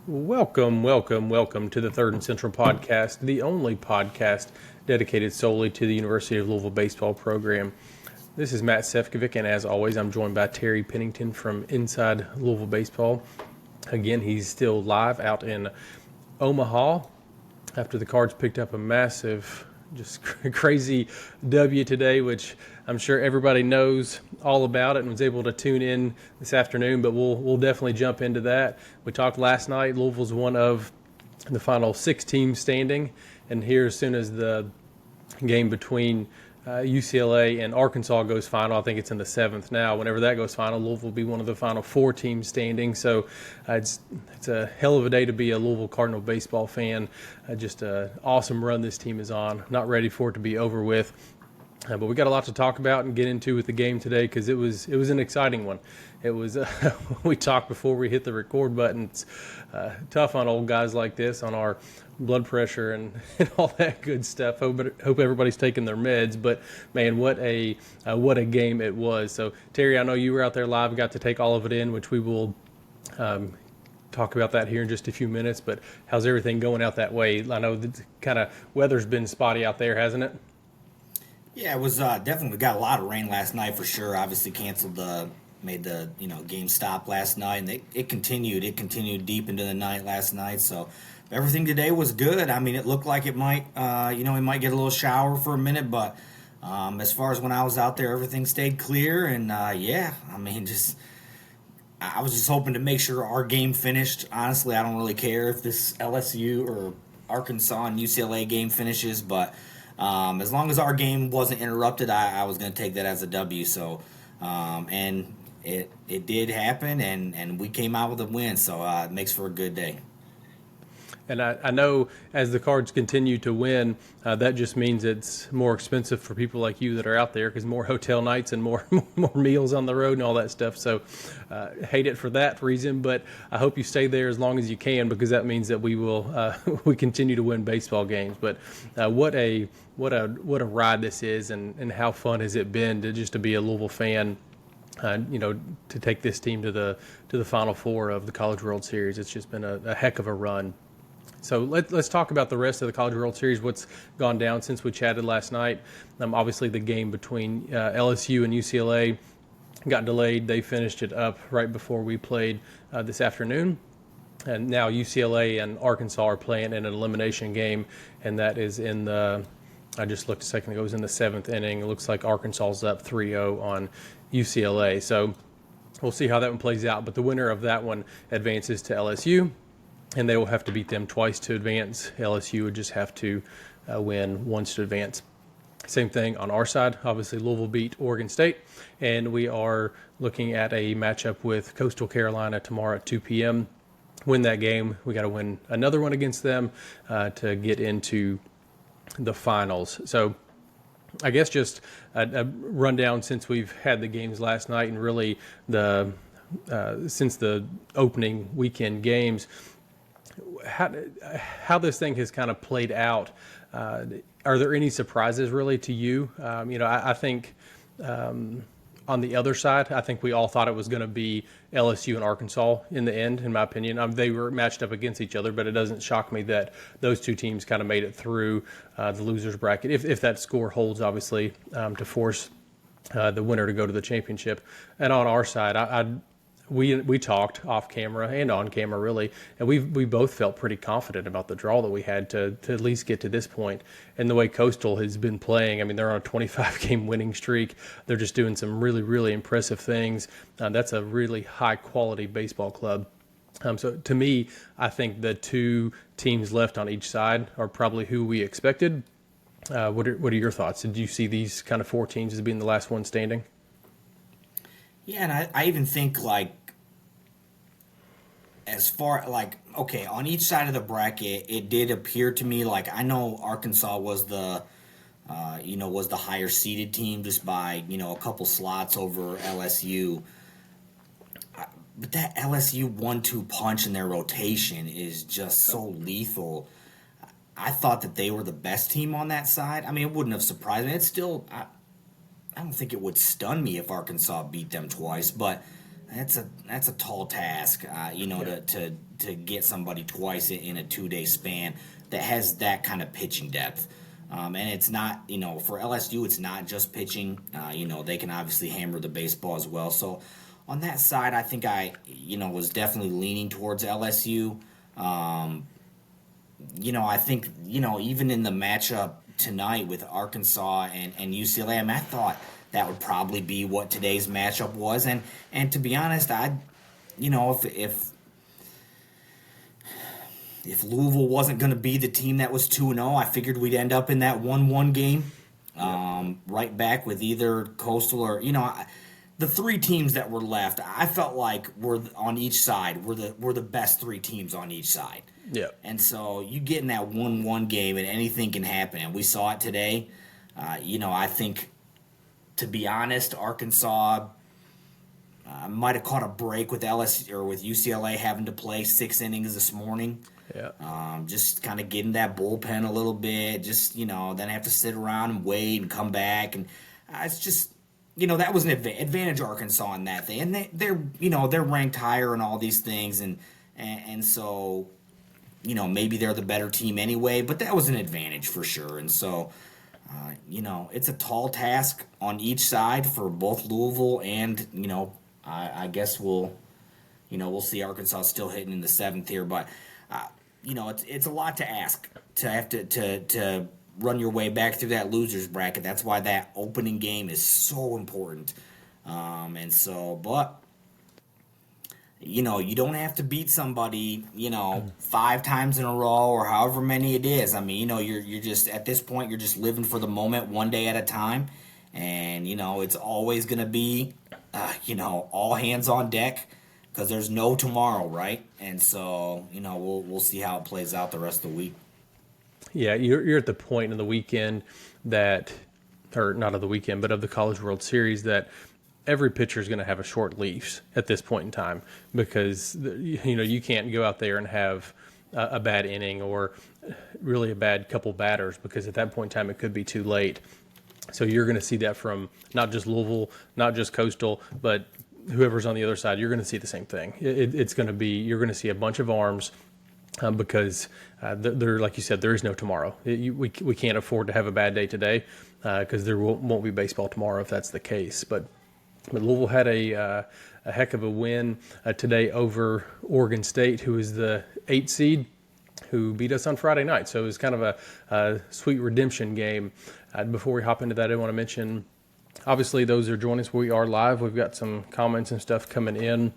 Welcome to the Third and Central podcast, the only podcast dedicated solely to the University of Louisville baseball program. This is Matt Sefcovic, and as always, I'm joined by Terry Pennington from Inside Louisville Baseball. Again, he's still live out in Omaha after the Cards picked up a massive, just crazy W today, which I'm sure everybody knows all about it and was able to tune in this afternoon, but we'll definitely jump into that. We talked last night. Louisville's one of the final 6 teams standing, and here as soon as the game between UCLA and Arkansas goes final, I think it's in the 7th now. Whenever that goes final, Louisville will be one of the final 4 teams standing. So it's a hell of a day to be a Louisville Cardinal baseball fan. Just an awesome run this team is on. Not ready for it to be over with. But we got a lot to talk about and get into with the game today because it was an exciting one. It was we talked before we hit the record button. It's tough on old guys like this, on our blood pressure and all that good stuff. Hope everybody's taking their meds. But man, what a game it was. So Terry, I know you were out there live, got to take all of it in, which we will talk about that here in just a few minutes. But how's everything going out that way? I know the kind of weather's been spotty out there, hasn't it? Yeah, it was definitely, we got a lot of rain last night for sure. Obviously made the game stop last night, and it continued deep into the night last night. So everything today was good. I mean, it looked like it might we might get a little shower for a minute, but as far as when I was out there, everything stayed clear. And I was just hoping to make sure our game finished. Honestly, I don't really care if this LSU or Arkansas and UCLA game finishes, but as long as our game wasn't interrupted, I was going to take that as a W. So, and it did happen, and we came out with a win. So it makes for a good day. And I know as the Cards continue to win, that just means it's more expensive for people like you that are out there because more hotel nights and more meals on the road and all that stuff. So hate it for that reason, but I hope you stay there as long as you can because that means that we will we continue to win baseball games. But what a ride this is, and how fun has it been to be a Louisville fan. To take this team to the Final Four of the College World Series. It's just been a heck of a run. So let's talk about the rest of the College World Series, what's gone down since we chatted last night. Obviously, the game between LSU and UCLA got delayed. They finished it up right before we played this afternoon. And now UCLA and Arkansas are playing in an elimination game, and that is I just looked a second ago, it was in the 7th inning. It looks like Arkansas is up 3-0 on UCLA. So we'll see how that one plays out. But the winner of that one advances to LSU. And they will have to beat them twice to advance. LSU would just have to win once to advance. Same thing on our side. Obviously, Louisville beat Oregon State, and we are looking at a matchup with Coastal Carolina tomorrow at 2 p.m. Win that game. We got to win another one against them to get into the finals. So I guess just a rundown since we've had the games last night and really since the opening weekend games. How this thing has kind of played out. Are there any surprises really to you? I think on the other side, I think we all thought it was going to be LSU and Arkansas in the end, in my opinion. They were matched up against each other, but it doesn't shock me that those two teams kind of made it through the losers bracket, if that score holds, obviously, to force the winner to go to the championship. And on our side, we talked off camera and on camera really, and we both felt pretty confident about the draw that we had to at least get to this point. And the way Coastal has been playing, I mean, they're on a 25-game winning streak. They're just doing some really, really impressive things. That's a really high-quality baseball club. So to me, I think the two teams left on each side are probably who we expected. What are your thoughts? Did you see these kind of 4 teams as being the last one standing? Yeah, and I even think as far okay, on each side of the bracket, it did appear to me like I know Arkansas was the higher seeded team just by a couple slots over LSU. But that LSU 1-2 punch in their rotation is just so lethal. I thought that they were the best team on that side. I mean, it wouldn't have surprised me. It's still, I don't think it would stun me if Arkansas beat them twice, but that's a tall task, to get somebody twice in a 2-day span that has that kind of pitching depth. And it's not, for LSU, it's not just pitching. They can obviously hammer the baseball as well. So on that side, I think was definitely leaning towards LSU. I think, even in the matchup tonight with Arkansas and UCLA, I thought that would probably be what today's matchup was. And to be honest, if Louisville wasn't going to be the team that was 2-0, I figured we'd end up in that 1-1 game, right back with either Coastal or the three teams that were left. I felt like were on each side. Were the best three teams on each side. Yeah. And so you get in that 1-1 game and anything can happen. And we saw it today. I think, to be honest, Arkansas might have caught a break with LSU or with UCLA having to play 6 innings this morning. Yeah. Just kind of getting that bullpen a little bit. Just then have to sit around and wait and come back, and it's just that was an advantage Arkansas in that thing, and they're ranked higher and all these things, and so maybe they're the better team anyway. But that was an advantage for sure, and so. It's a tall task on each side for both Louisville and, I guess we'll see Arkansas still hitting in the 7th here, but, it's a lot to ask to have to run your way back through that loser's bracket. That's why that opening game is so important. But you don't have to beat somebody, 5 times in a row or however many it is. You're just, at this point, you're just living for the moment one day at a time. And, it's always going to be, all hands on deck because there's no tomorrow, right? And so, we'll see how it plays out the rest of the week. Yeah, you're at the point in the weekend or not of the weekend, but of the College World Series that every pitcher is going to have a short leash at this point in time because, you can't go out there and have a bad inning or really a bad couple batters because at that point in time it could be too late. So you're going to see that from not just Louisville, not just Coastal, but whoever's on the other side, you're going to see the same thing. It's going to be, you're going to see a bunch of arms because there, like you said, there is no tomorrow. We can't afford to have a bad day today because there won't be baseball tomorrow if that's the case. But Louisville had a heck of a win today over Oregon State, who is the 8th seed, who beat us on Friday night. So it was kind of a sweet redemption game. Before we hop into that, I want to mention, obviously, those are joining us. We are live. We've got some comments and stuff coming in.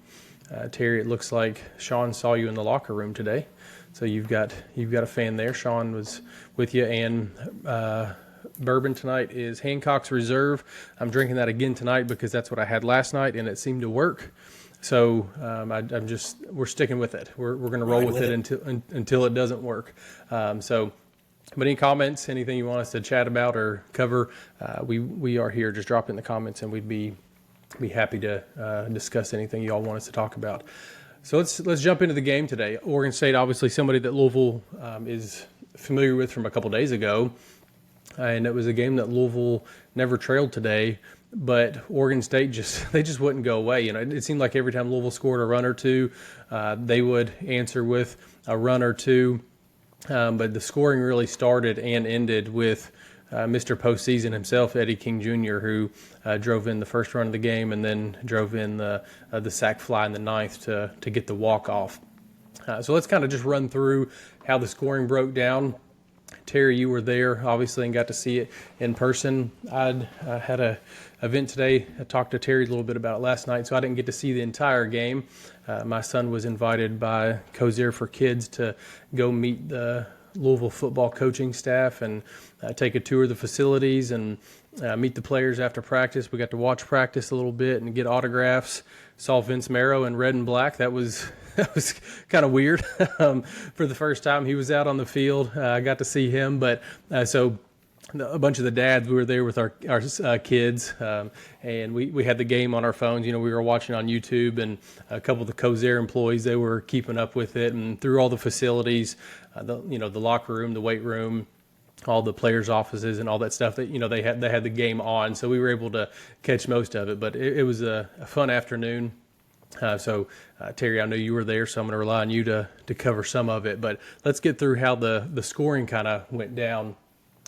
Terry, it looks like Sean saw you in the locker room today. So you've got a fan there. Sean was with you, and bourbon tonight is Hancock's Reserve. I'm drinking that again tonight because that's what I had last night, and it seemed to work. So we're sticking with it. We're going to roll with it until it doesn't work. But any comments, anything you want us to chat about or cover, we are here. Just drop it in the comments, and we'd be happy to discuss anything you all want us to talk about. So let's jump into the game today. Oregon State, obviously somebody that Louisville is familiar with from a couple days ago. And it was a game that Louisville never trailed today, but Oregon State they just wouldn't go away. It seemed like every time Louisville scored a run or two, they would answer with a run or two. But the scoring really started and ended with Mr. Postseason himself, Eddie King Jr., who drove in the first run of the game and then drove in the sac fly in the 9th to get the walk-off. So let's kind of just run through how the scoring broke down. Terry, you were there, obviously, and got to see it in person. I had a event today. I talked to Terry a little bit about it last night, so I didn't get to see the entire game. My son was invited by Cozier for Kids to go meet the Louisville football coaching staff and take a tour of the facilities and meet the players after practice. We got to watch practice a little bit and get autographs. Saw Vince Marrow in red and black. That was kind of weird. For the first time, he was out on the field. I got to see him, but so a bunch of the dads, we were there with our kids, and we had the game on our phones. We were watching on YouTube, and a couple of the Cozier employees, they were keeping up with it, and through all the facilities, the locker room, the weight room, all the players' offices and all that stuff that, they had the game on. So we were able to catch most of it, but it was a fun afternoon. Terry, I know you were there, so I'm going to rely on you to cover some of it. But let's get through how the scoring kind of went down.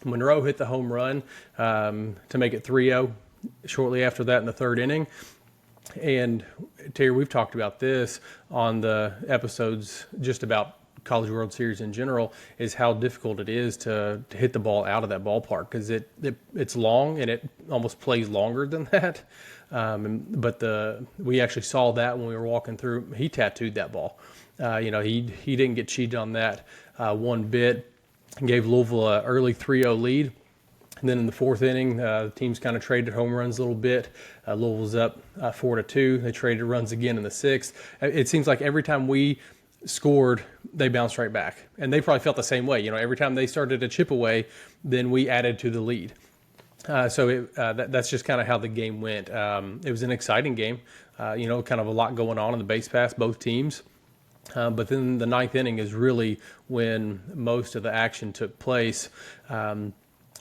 Monroe hit the home run to make it 3-0 shortly after that in the third inning. And Terry, we've talked about this on the episodes just about College World Series in general, is how difficult it is to hit the ball out of that ballpark, because it's long and it almost plays longer than that. But we actually saw that when we were walking through. He tattooed that ball. He didn't get cheated on that one bit. Gave Louisville an early 3-0 lead. And then in the fourth inning, the teams kind of traded home runs a little bit. Louisville's up 4-2. They traded runs again in the sixth. It seems like every time we scored, they bounced right back. And they probably felt the same way. Every time they started to chip away, then we added to the lead. That's just kind of how the game went. It was an exciting game, kind of a lot going on in the base pass, both teams. But then the ninth inning is really when most of the action took place.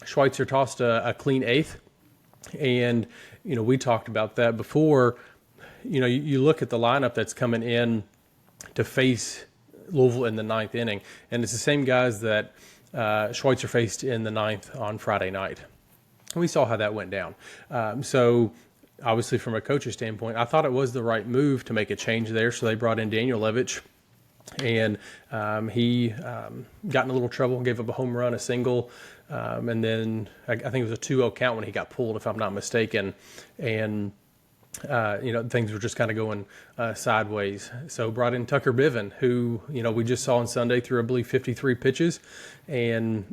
Schweitzer tossed a clean eighth, and we talked about that before. You look at the lineup that's coming in to face Louisville in the ninth inning, and it's the same guys that Schweitzer faced in the ninth on Friday night. We saw how that went down. So obviously from a coach's standpoint, I thought it was the right move to make a change there. So they brought in Daniel Levitch, and he got in a little trouble, gave up a home run, a single, and then I think it was a 2-0 count when he got pulled, if I'm not mistaken. And things were just kind of going sideways. So brought in Tucker Biven, who, we just saw on Sunday threw, I believe, 53 pitches. And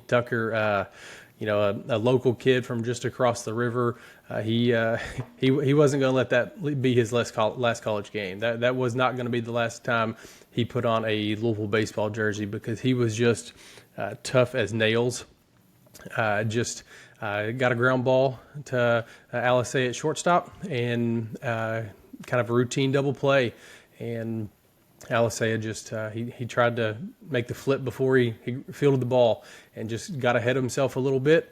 Tucker, a local kid from just across the river, he wasn't going to let that be his last college game. That was not going to be the last time he put on a Louisville baseball jersey, because he was just tough as nails. Got a ground ball to Alicea at shortstop, and kind of a routine double play. And Alicea just he tried to make the flip before he fielded the ball, and just got ahead of himself a little bit.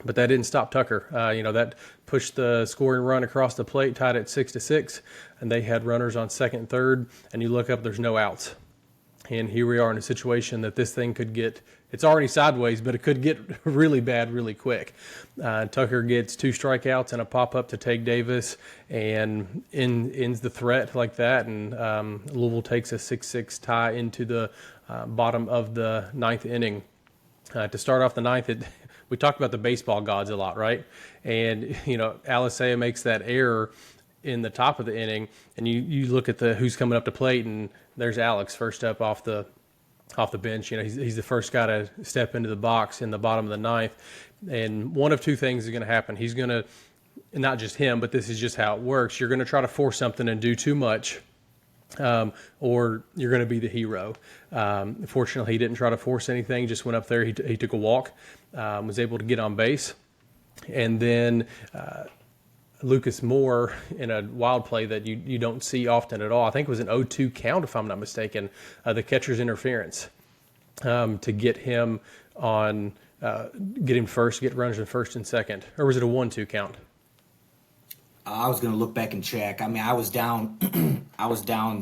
But that didn't stop Tucker. That pushed the scoring run across the plate, tied it 6-6, and they had runners on second and third. And you look up, there's no outs. And here we are in a situation that this thing could get, it's already sideways, but it could get really bad really quick. Tucker gets 2 strikeouts and a pop-up to Tage Davis, and ends the threat like that. And Louisville takes a 6-6 tie into the bottom of the ninth inning. To start off the ninth, we talked about the baseball gods a lot, right? And, Alicea makes that error in the top of the inning, and you look at who's coming up to plate, and there's Alex first up off the bench. He's the first guy to step into the box in the bottom of the ninth, and one of two things is going to happen. He's going to, not just him, but this is just how it works. You're going to try to force something and do too much, or you're going to be the hero. Fortunately, he didn't try to force anything. Just went up there. He took a walk, was able to get on base, and then Lucas Moore in a wild play that you don't see often at all. I think it was an 0-2 count, if I'm not mistaken, the catcher's interference to get him on, get him first, get runners in first and second. Or was it a 1-2 count? I was going to look back and check. I mean, I was down,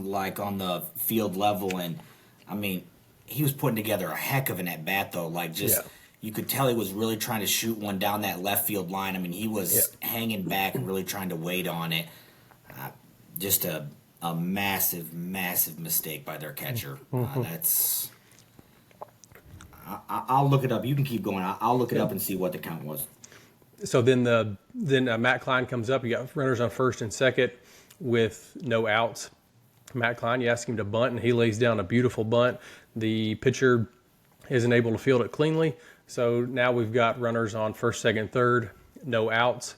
like on the field level, and I mean, he was putting together a heck of an at bat though. Like you could tell he was really trying to shoot one down that left field line. I mean, he was hanging back and really trying to wait on it. Just a massive, massive mistake by their catcher. I'll look it up. You can keep going. I'll look it up and see what the count was. So then Matt Klein comes up. You got runners on first and second with no outs. Matt Klein, you ask him to bunt, and he lays down a beautiful bunt. The pitcher isn't able to field it cleanly. So now we've got runners on first, second, third, no outs.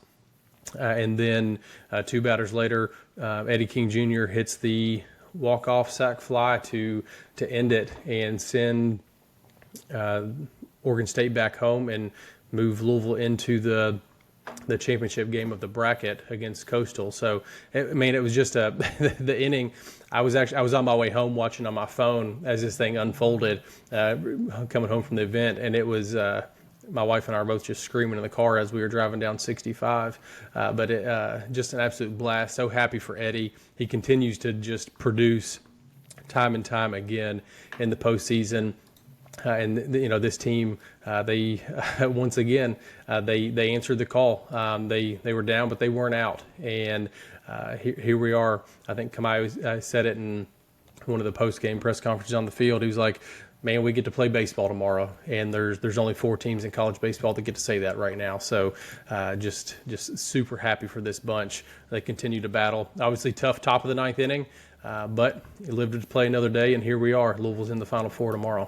And then 2 batters later, Eddie King Jr. hits the walk-off sac fly to end it and send Oregon State back home and move Louisville into the championship game of the bracket against Coastal. So, it was just the inning. I was on my way home watching on my phone as this thing unfolded, coming home from the event, and it was my wife and I were both just screaming in the car as we were driving down 65. Just an absolute blast. So happy for Eddie. He continues to just produce time and time again in the postseason. This team, they once again they answered the call. They were down, but they weren't out. And here we are. I think Kamai said it in one of the post-game press conferences on the field. He was like, man, we get to play baseball tomorrow, and there's only 4 teams in college baseball that get to say that right now. So just super happy for this bunch. They continue to battle. Obviously tough top of the 9th inning, but you lived to play another day, and here we are. Louisville's in the Final Four tomorrow.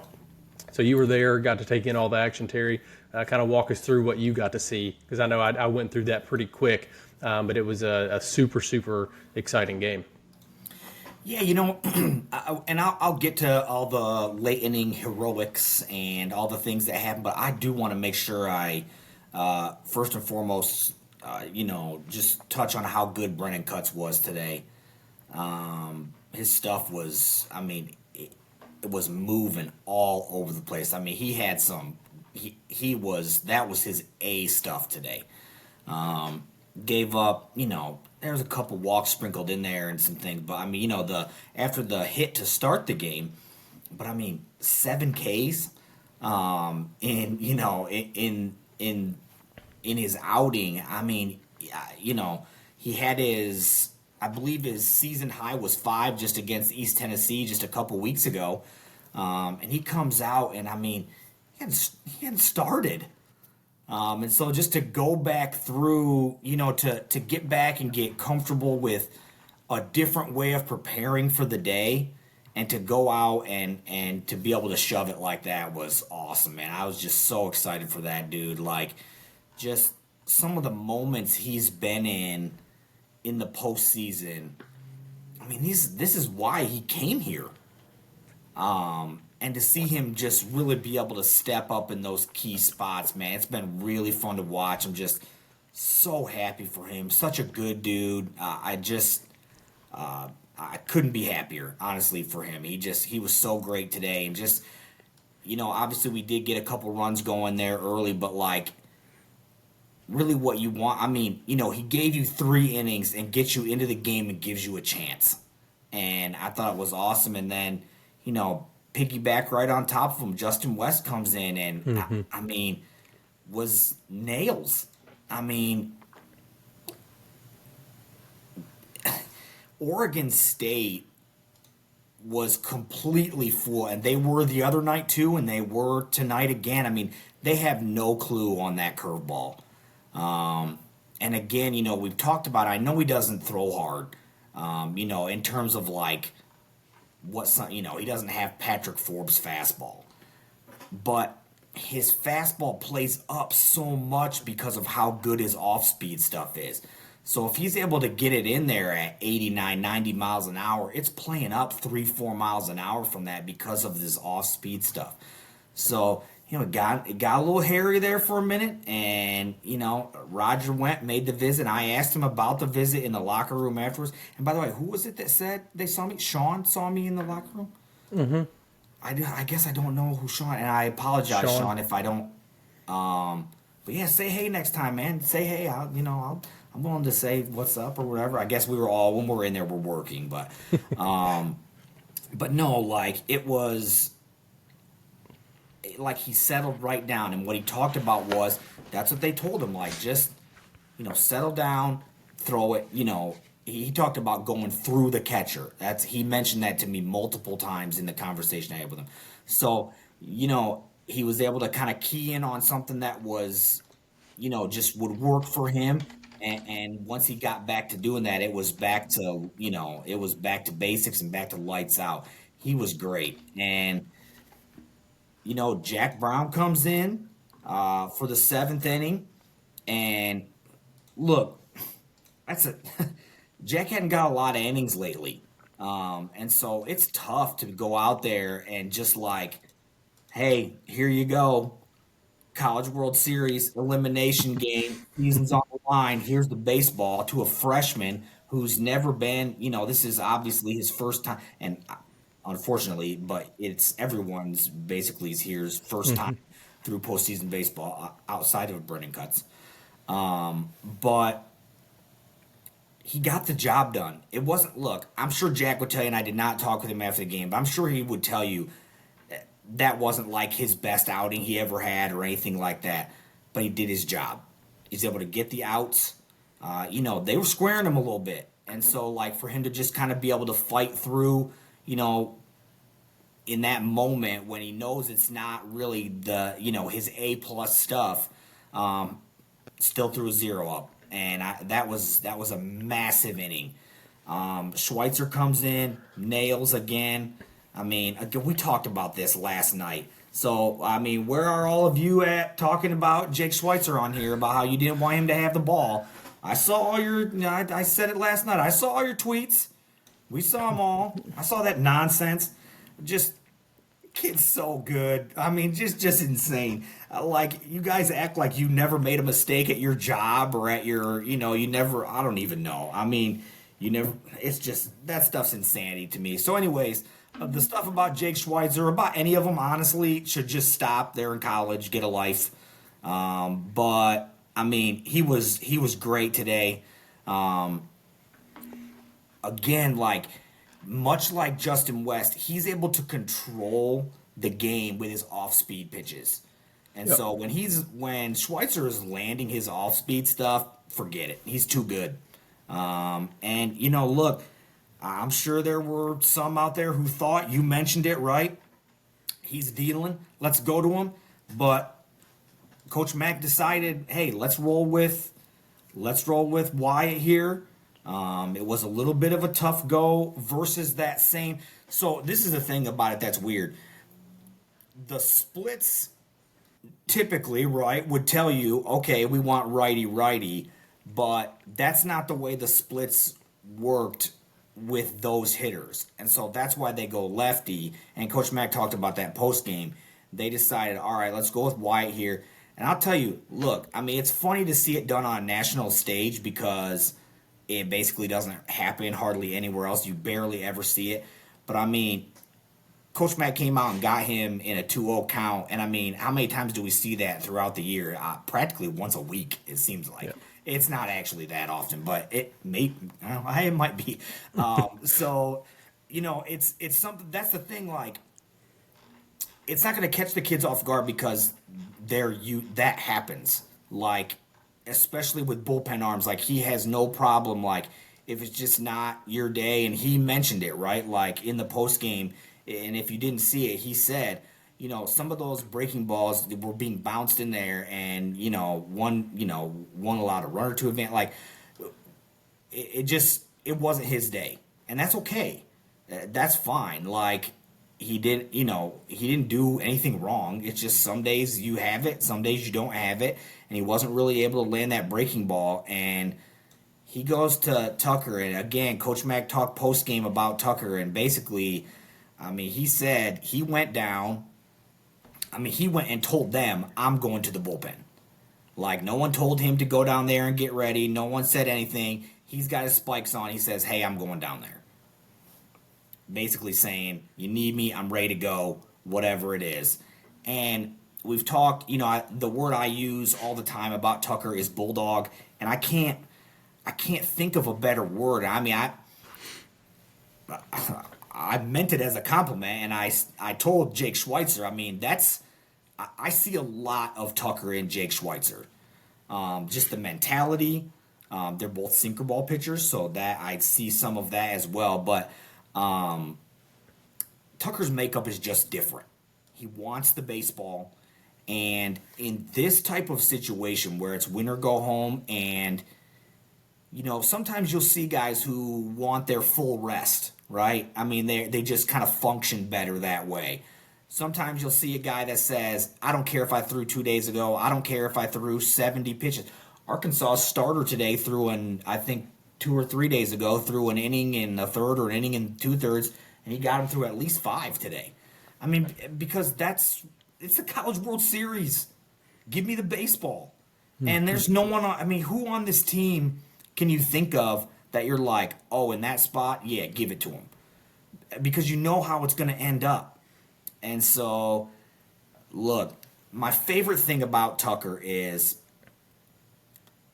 So you were there, got to take in all the action, Terry. Kind of walk us through what you got to see, because I know I went through that pretty quick, but it was a super, super exciting game. Yeah, and I'll get to all the late inning heroics and all the things that happened, but I do want to make sure I, first and foremost, just touch on how good Brennan Cutts was today. His stuff was, it was moving all over the place. He had that was his A stuff today. Gave up, there was a couple walks sprinkled in there and some things, but after the hit to start the game, but 7 Ks, in his outing. He had I believe his season high was 5 just against East Tennessee just a couple weeks ago, and he comes out and he hadn't started. And so just to go back through, to get back and get comfortable with a different way of preparing for the day, and to go out and to be able to shove it like that was awesome, man. I was just so excited for that dude. Like, just some of the moments he's been in the postseason. This is why he came here. And to see him just really be able to step up in those key spots, man, it's been really fun to watch. I'm just so happy for him. Such a good dude. I couldn't be happier, honestly, for him. He was so great today. And just, obviously we did get a couple runs going there early, but really what you want, he gave you 3 innings and gets you into the game and gives you a chance. And I thought it was awesome. And then, piggyback right on top of him, Justin West comes in and, was nails. Oregon State was completely full, and they were the other night too, and they were tonight again. They have no clue on that curveball. And again, we've talked about, I know he doesn't throw hard, in terms of he doesn't have Patrick Forbes' fastball, but his fastball plays up so much because of how good his off-speed stuff is. So if he's able to get it in there at 89, 90 miles an hour, it's playing up 3-4 miles an hour from that because of this off-speed stuff. So, it got a little hairy there for a minute, and, Roger made the visit. I asked him about the visit in the locker room afterwards. And by the way, who was it that said they saw me? Sean saw me in the locker room? Mm-hmm. I guess I don't know who Sean, and I apologize, Sean, if I don't. But yeah, say hey next time, man. Say hey. I'm willing to say what's up or whatever. I guess we were all, when we're in there, we're working, but but no, it was he settled right down, and what he talked about was, that's what they told him, just settle down, throw it. He talked about going through the catcher. He mentioned that to me multiple times in the conversation I had with him. So he was able to kind of key in on something that was just would work for him. And once he got back to doing that, it was back to basics and back to lights out. He was great. And Jack Brown comes in for the 7th inning, and look, Jack hadn't got a lot of innings lately, and so it's tough to go out there and just hey, here you go. College World Series elimination game, season's on the line. Here's the baseball to a freshman who's never been, this is obviously his first time, and unfortunately, but it's everyone's basically here's first time through postseason baseball outside of Brennan Cuts. But he got the job done. It wasn't, look, I'm sure Jack would tell you, and I did not talk with him after the game, but I'm sure he would tell you that wasn't like his best outing he ever had or anything like that. But he did his job. He's able to get the outs. They were squaring him a little bit. And so, like, for him to just kind of be able to fight through, in that moment when he knows it's not really his A-plus stuff, still threw a 0 up. And that was a massive inning. Schweitzer comes in, nails again. I mean, again, we talked about this last night. So, I mean, where are all of you at talking about Jake Schweitzer on here, about how you didn't want him to have the ball? I saw all your, I said it last night. I saw all your tweets. We saw them all. I saw that nonsense. Just, kid's so good. I mean, just insane. Like, you guys act like you never made a mistake at your job or at your, you never, I don't even know. I mean, you never, it's just, that stuff's insanity to me. So anyways, the stuff about Jake Schweitzer, about any of them, honestly, should just stop. They're in college, get a life. But, I mean, he was great today. Again, like, much like Justin West, he's able to control the game with his off-speed pitches. And so when Schweitzer is landing his off-speed stuff, forget it. He's too good. And, look, I'm sure there were some out there who thought, you mentioned it, right? He's dealing. Let's go to him. But Coach Mack decided, hey, let's roll with Wyatt here. It was a little bit of a tough go versus that same. So this is the thing about it that's weird. The splits typically, right, would tell you, okay, we want righty, but that's not the way the splits worked with those hitters. And so that's why they go lefty. And Coach Mack talked about that post game. They decided, all right, let's go with Wyatt here. And I'll tell you, look, I mean, it's funny to see it done on a national stage because it basically doesn't happen hardly anywhere else. You barely ever see it. But, I mean, Coach Mack came out and got him in a 2-0 count. And, I mean, how many times do we see that throughout the year? Practically once a week, it seems like. Yeah. It's not actually that often, but it might be. So, it's something. That's the thing. Like, it's not going to catch the kids off guard because that happens. Like, especially with bullpen arms, like he has no problem. Like, if it's just not your day, and he mentioned it right, like in the post game. And if you didn't see it, he said, some of those breaking balls were being bounced in there, and one allowed a runner to advance. Like, it wasn't his day, and that's okay. That's fine. Like, he didn't do anything wrong. It's just some days you have it, some days you don't have it, and he wasn't really able to land that breaking ball. And he goes to Tucker, and again, Coach Mack talked post game about Tucker, and basically, I mean, he said he went down. I mean, he went and told them, I'm going to the bullpen. Like, no one told him to go down there and get ready. No one said anything. He's got his spikes on. He says, hey, I'm going down there. Basically saying, you need me, I'm ready to go, whatever it is. And we've talked, the word I use all the time about Tucker is bulldog. And I can't think of a better word. I mean, I meant it as a compliment, and I told Jake Schweitzer, I mean, I see a lot of Tucker in Jake Schweitzer. Just the mentality. They're both sinker ball pitchers, so that I see some of that as well. But Tucker's makeup is just different. He wants the baseball, and in this type of situation where it's win or go home, and sometimes you'll see guys who want their full rest. Right? I mean, they just kind of function better that way. Sometimes you'll see a guy that says, I don't care if I threw 2 days ago. I don't care if I threw 70 pitches. Arkansas starter today I think 2 or 3 days ago, threw an inning in a third or an inning in 2/3, and he got him through at least 5 today. I mean, because it's a College World Series. Give me the baseball. Mm-hmm. And there's no one who on this team can you think of that you're like, oh, in that spot, yeah, give it to him. Because you know how it's going to end up. And so, look, my favorite thing about Tucker is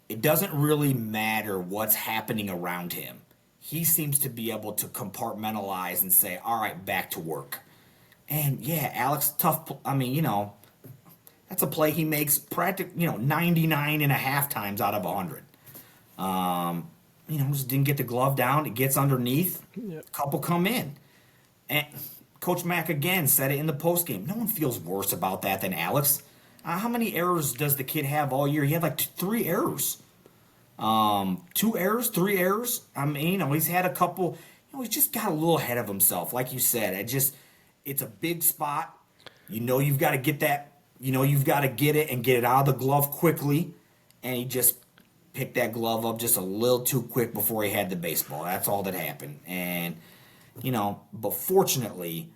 it doesn't really matter what's happening around him. He seems to be able to compartmentalize and say, all right, back to work. And yeah, Alex, tough. I mean, that's a play he makes 99 and a half times out of 100. Just didn't get the glove down. It gets underneath. Yep. A couple come in. And Coach Mack again said it in the postgame. No one feels worse about that than Alex. How many errors does the kid have all year? He had like 3 errors. 2 errors, 3 errors. I mean, he's had a couple. He's just got a little ahead of himself. Like you said, it's a big spot. You've got to get that. You've got to get it and get it out of the glove quickly. And he just picked that glove up just a little too quick before he had the baseball. That's all that happened. And, but fortunately,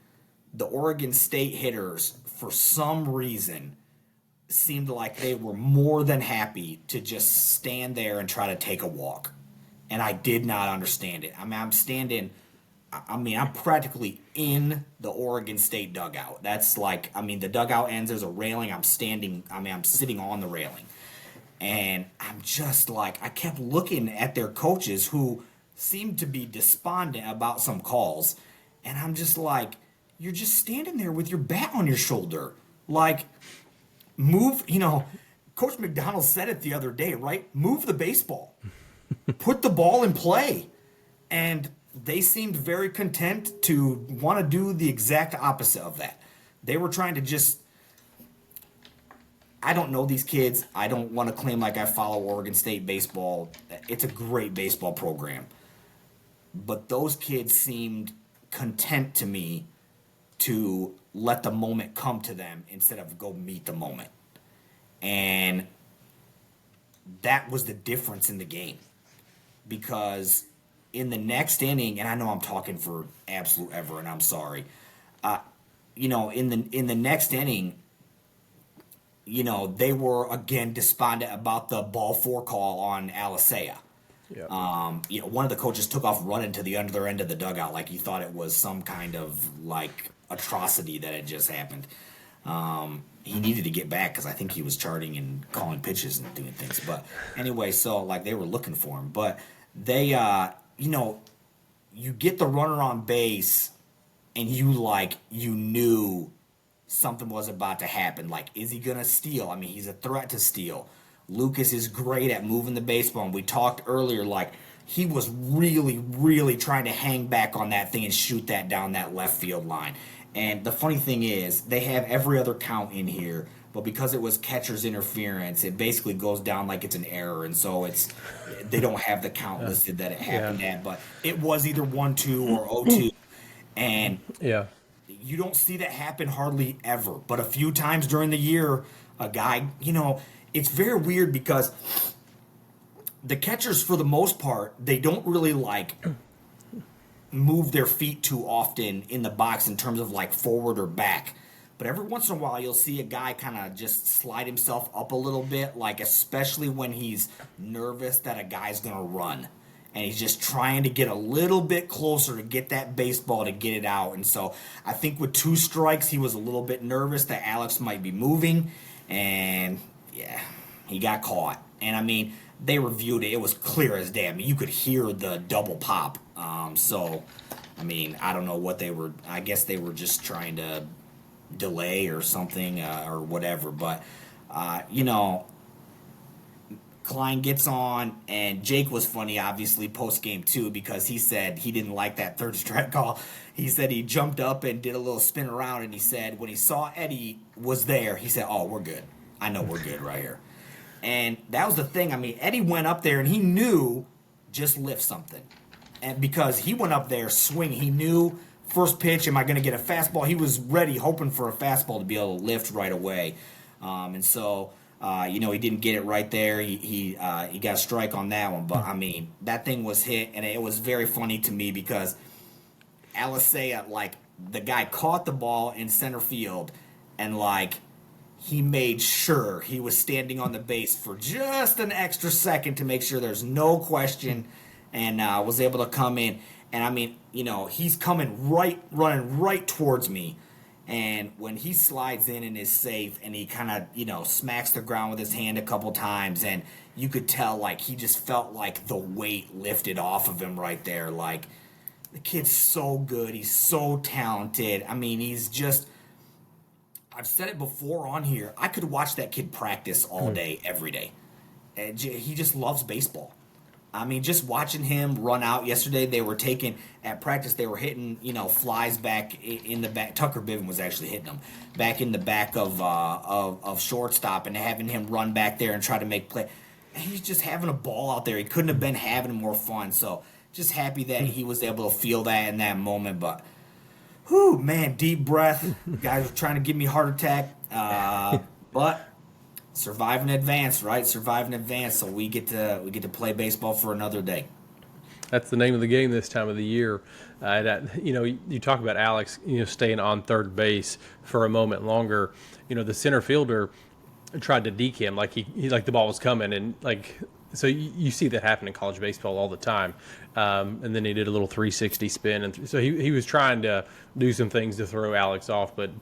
the Oregon State hitters, for some reason, seemed like they were more than happy to just stand there and try to take a walk. And I did not understand it. I'm practically in the Oregon State dugout. That's like, the dugout ends, there's a railing. I'm sitting on the railing. And I'm just like, I kept looking at their coaches who seemed to be despondent about some calls. And I'm just like, you're just standing there with your bat on your shoulder. Like, move, Coach McDonald said it the other day, right? Move the baseball. Put the ball in play. And they seemed very content to want to do the exact opposite of that. They were trying to just, I don't know these kids. I don't want to claim like I follow Oregon State baseball. It's a great baseball program. But those kids seemed content to me to let the moment come to them instead of go meet the moment. And that was the difference in the game. Because in the next inning, and I know I'm talking for absolute ever, and I'm sorry. In the next inning, they were again despondent about the ball 4 call on Alicea. Yep. One of the coaches took off running to the other end of the dugout like he thought it was some kind of like atrocity that had just happened. He needed to get back because I think he was charting and calling pitches and doing things. But anyway, so like they were looking for him, but they, you get the runner on base and you knew something was about to happen. Like, is he going to steal? He's a threat to steal. Lucas is great at moving the baseball. And we talked earlier, like, he was really, really trying to hang back on that thing and shoot that down that left field line. And the funny thing is, they have every other count in here, but because it was catcher's interference, it basically goes down like it's an error. And so they don't have the count listed that it happened at. But it was either 1-2 or 0-2. And you don't see that happen hardly ever. But a few times during the year, a guy, it's very weird because the catchers, for the most part, they don't really move their feet too often in the box in terms of like forward or back. But every once in a while, you'll see a guy kind of just slide himself up a little bit, like especially when he's nervous that a guy's going to run. And he's just trying to get a little bit closer to get that baseball to get it out. And so I think with 2 strikes, he was a little bit nervous that Alex might be moving. And yeah, he got caught. And they reviewed it. It was clear as day. You could hear the double pop. I don't know what they were. I guess they were just trying to delay or something or whatever. But, Klein gets on, and Jake was funny, obviously, post-game, too, because he said he didn't like that third strike call. He said he jumped up and did a little spin around, and he said when he saw Eddie was there, he said, oh, we're good. I know we're good right here. And that was the thing. Eddie went up there, and he knew just lift something. And because he went up there swinging, he knew first pitch, am I going to get a fastball? He was ready, hoping for a fastball to be able to lift right away. He didn't get it right there. He got a strike on that one. But, that thing was hit, and it was very funny to me because Alicea, the guy caught the ball in center field, and, he made sure he was standing on the base for just an extra second to make sure there's no question, and was able to come in. And, he's running right towards me. And when he slides in and is safe, and he kind of, smacks the ground with his hand a couple times, and you could tell, like, he just felt like the weight lifted off of him right there. Like, the kid's so good. He's so talented. I mean, he's just, I've said it before on here, I could watch that kid practice all day, every day. And he just loves baseball. I mean, just watching him run out yesterday, they were at practice, they were hitting, flies back in the back. Tucker Biven was actually hitting them back in the back of shortstop, and having him run back there and try to make play. He's just having a ball out there. He couldn't have been having more fun. So just happy that he was able to feel that in that moment. But, whew, man, deep breath. Guys were trying to give me a heart attack. But survive in advance, right? Survive in advance, so we get to play baseball for another day. That's the name of the game this time of the year. You talk about Alex, staying on third base for a moment longer. The center fielder tried to deke him like he like the ball was coming, and like, so you see that happen in college baseball all the time. And then he did a little 360 spin, and so he was trying to do some things to throw Alex off, but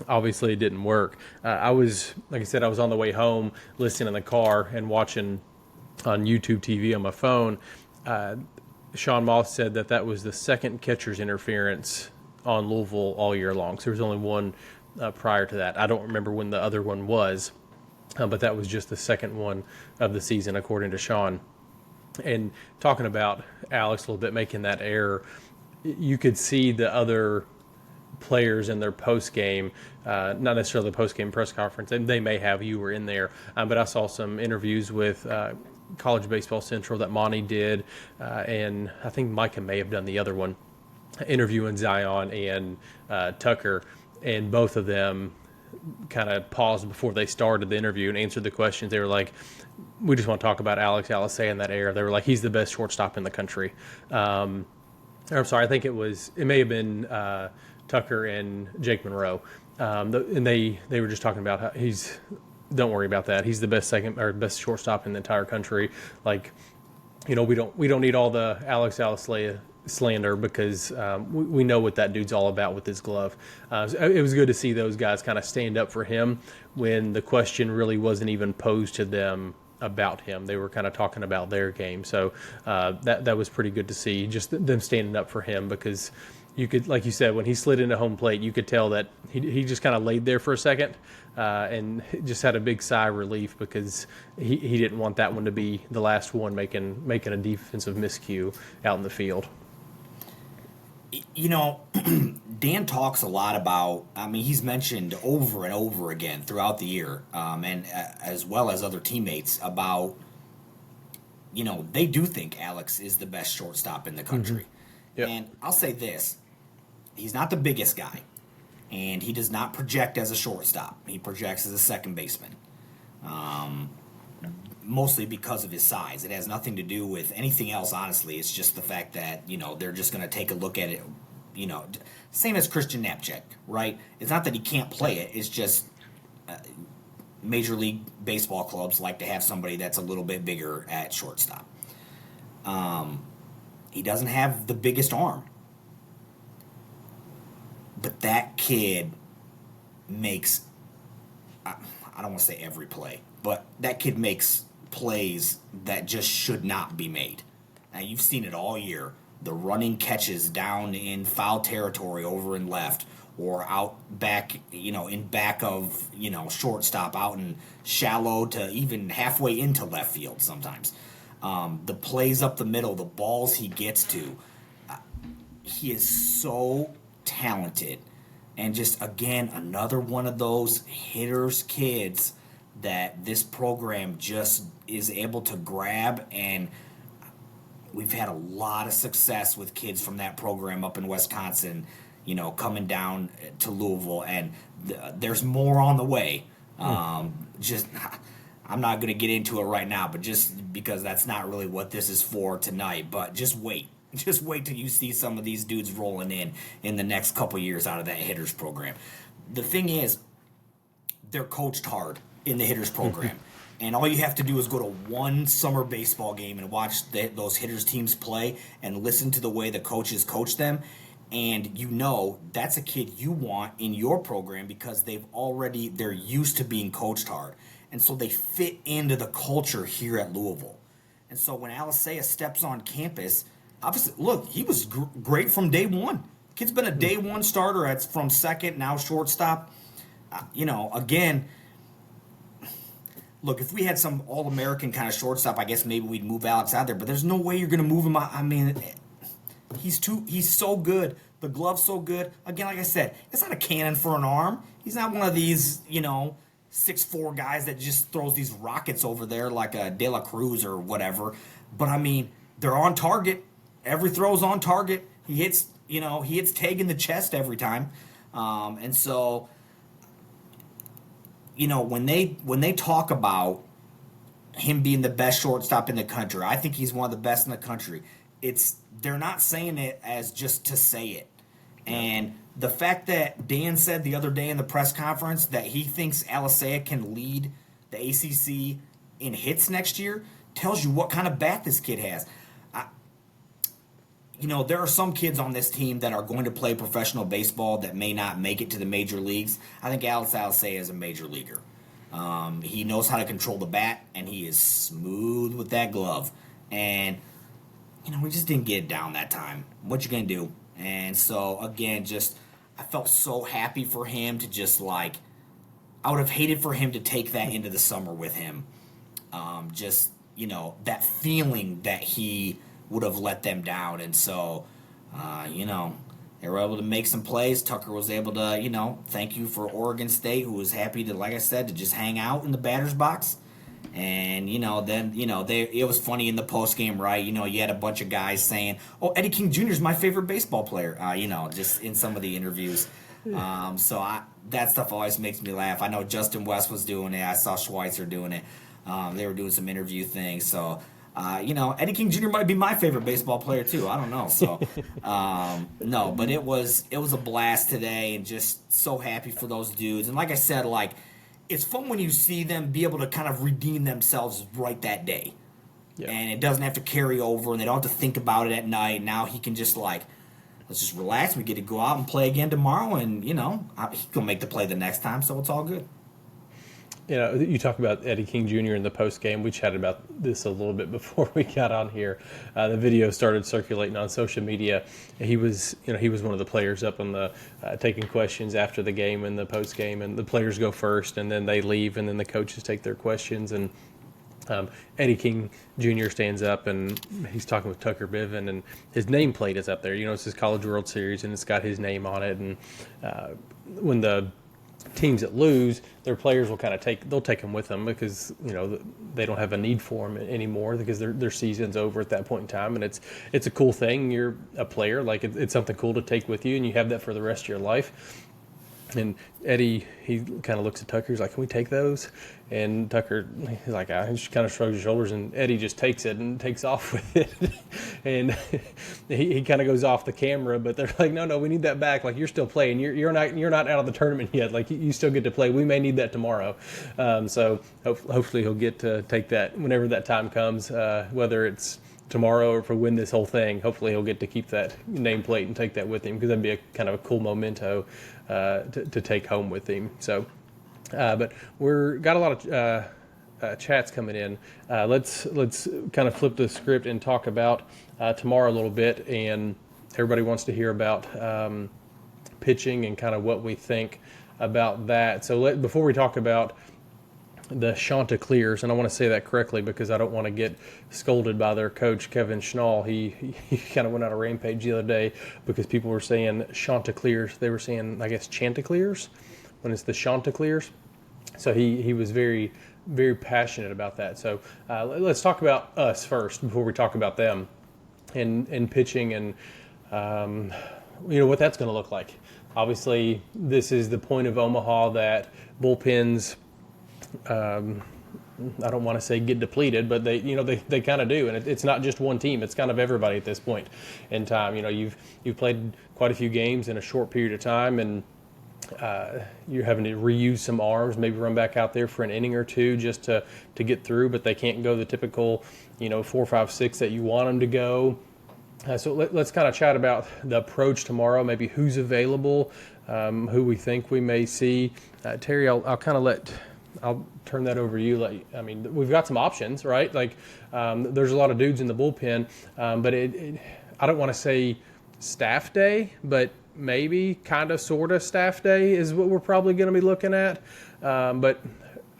obviously it didn't work. I was on the way home, listening in the car and watching on YouTube TV on my phone. Sean Moss said that was the second catcher's interference on Louisville all year long. So there was only one prior to that. I don't remember when the other one was, but that was just the second one of the season, according to Sean. And talking about Alex a little bit, making that error, you could see the other players in their post-game, not necessarily the post-game press conference, and they may have, you were in there, but I saw some interviews with College Baseball Central that Monty did, and I think Micah may have done the other one, interviewing Zion and Tucker, and both of them kind of paused before they started the interview and answered the questions. They were like, we just want to talk about Alex Alicea in that era. They were like, he's the best shortstop in the country. I'm sorry, I think it may have been Tucker and Jake Monroe, and they were just talking about how don't worry about that. He's the best shortstop in the entire country. Like, we don't need all the Alex Alicea slander, because we know what that dude's all about with his glove. So it was good to see those guys kind of stand up for him when the question really wasn't even posed to them about him. They were kind of talking about their game. So that was pretty good to see, just them standing up for him, because you could, like you said, when he slid into home plate, you could tell that he just kind of laid there for a second and just had a big sigh of relief, because he didn't want that one to be the last one making a defensive miscue out in the field. Dan talks a lot about, he's mentioned over and over again throughout the year, and as well as other teammates, about, they do think Alex is the best shortstop in the country. Mm-hmm. Yep. And I'll say this, he's not the biggest guy, and he does not project as a shortstop. He projects as a second baseman, mostly because of his size. It has nothing to do with anything else, honestly. It's just the fact that, they're just going to take a look at it, same as Christian Knapczyk, right? It's not that he can't play it. It's just Major League Baseball clubs like to have somebody that's a little bit bigger at shortstop. He doesn't have the biggest arm. But that kid makes, I don't want to say every play, but that kid makes plays that just should not be made. Now, you've seen it all year. The running catches down in foul territory over in left, or out back, in back of, shortstop, out in shallow to even halfway into left field sometimes. The plays up the middle, the balls he gets to, he is so talented. And just, again, another one of those hitters kids that this program just is able to grab. And we've had a lot of success with kids from that program up in Wisconsin, coming down to Louisville. And there's more on the way. I'm not going to get into it right now, but just because that's not really what this is for tonight. But just wait. Just wait till you see some of these dudes rolling in the next couple years out of that hitters program. The thing is, they're coached hard in the hitters program. And all you have to do is go to one summer baseball game and watch those hitters teams play and listen to the way the coaches coach them. And that's a kid you want in your program because they're used to being coached hard. And so they fit into the culture here at Louisville. And so when Alicea steps on campus, obviously, look, he was great from day one. Kid's been a day one starter from second, now shortstop. Again, look, if we had some All-American kind of shortstop, I guess maybe we'd move Alex out there. But there's no way you're going to move him out. I mean, he's so good. The glove's so good. Again, like I said, it's not a cannon for an arm. He's not one of these, 6'4" guys that just throws these rockets over there like a De La Cruz or whatever. But I mean, they're on target. Every throw's on target. He hits Tag in the chest every time. And so, when they talk about him being the best shortstop in the country, I think he's one of the best in the country. They're not saying it as just to say it. And the fact that Dan said the other day in the press conference that he thinks Alicea can lead the ACC in hits next year tells you what kind of bat this kid has. There are some kids on this team that are going to play professional baseball that may not make it to the major leagues. I think Alex Alicea is a major leaguer. He knows how to control the bat, and he is smooth with that glove. And we just didn't get it down that time. What you going to do? And so, again, I felt so happy for him to I would have hated for him to take that into the summer with him. That feeling that he would have let them down. And so, they were able to make some plays. Tucker was able to, thank you for Oregon State, who was happy to, like I said, to just hang out in the batter's box. And, it was funny in the postgame, right? You had a bunch of guys saying, oh, Eddie King Jr. is my favorite baseball player, just in some of the interviews. That stuff always makes me laugh. I know Justin West was doing it. I saw Schweitzer doing it. They were doing some interview things. So, Eddie King Jr. might be my favorite baseball player, too. I don't know. So, no, but it was a blast today and just so happy for those dudes. And like I said, it's fun when you see them be able to kind of redeem themselves right that day. Yeah. And it doesn't have to carry over, and they don't have to think about it at night. Now he can just, let's just relax. We get to go out and play again tomorrow, and, he can make the play the next time, so it's all good. You talk about Eddie King Jr. in the post game. We chatted about this a little bit before we got on here. The video started circulating on social media. He was one of the players up on the taking questions after the game and the post game, and the players go first, and then they leave, and then the coaches take their questions. And Eddie King Jr. stands up, and he's talking with Tucker Biven, and his nameplate is up there. It's his College World Series, and it's got his name on it. And when the teams that lose, their players will they'll take them with them because they don't have a need for them anymore because their season's over at that point in time, and it's a cool thing. You're a player, it's something cool to take with you, and you have that for the rest of your life. And Eddie, he kind of looks at Tucker. He's like, "Can we take those?" And Tucker, he's like, he just kind of shrugs his shoulders. And Eddie just takes it and takes off with it. And he kind of goes off the camera. But they're like, "No, we need that back. You're still playing. You're not out of the tournament yet. You still get to play. We may need that tomorrow." So hopefully he'll get to take that whenever that time comes, whether it's tomorrow or if we win this whole thing. Hopefully he'll get to keep that nameplate and take that with him because that'd be a kind of a cool memento to take home with him. So, but we're got a lot of chats coming in. Let's kind of flip the script and talk about tomorrow a little bit. And everybody wants to hear about pitching and kind of what we think about that. So before we talk about the Chanticleers, and I want to say that correctly because I don't want to get scolded by their coach, Kevin Schnall. He kind of went on a rampage the other day because people were saying Chanticleers. They were saying, I guess, Chanticleers when it's the Chanticleers. So he was very, very passionate about that. So let's talk about us first before we talk about them and pitching and, what that's going to look like. Obviously, this is the point of Omaha that bullpens I don't want to say get depleted, but they kind of do, and it's not just one team; it's kind of everybody at this point in time. You've played quite a few games in a short period of time, and you're having to reuse some arms, maybe run back out there for an inning or two just to get through, but they can't go the typical 4, 5, 6 that you want them to go. So let's kind of chat about the approach tomorrow, maybe who's available, who we think we may see. Terry, I'll turn that over to you. I mean, we've got some options, right? There's a lot of dudes in the bullpen, but I don't want to say staff day, but maybe kind of sort of staff day is what we're probably going to be looking at. But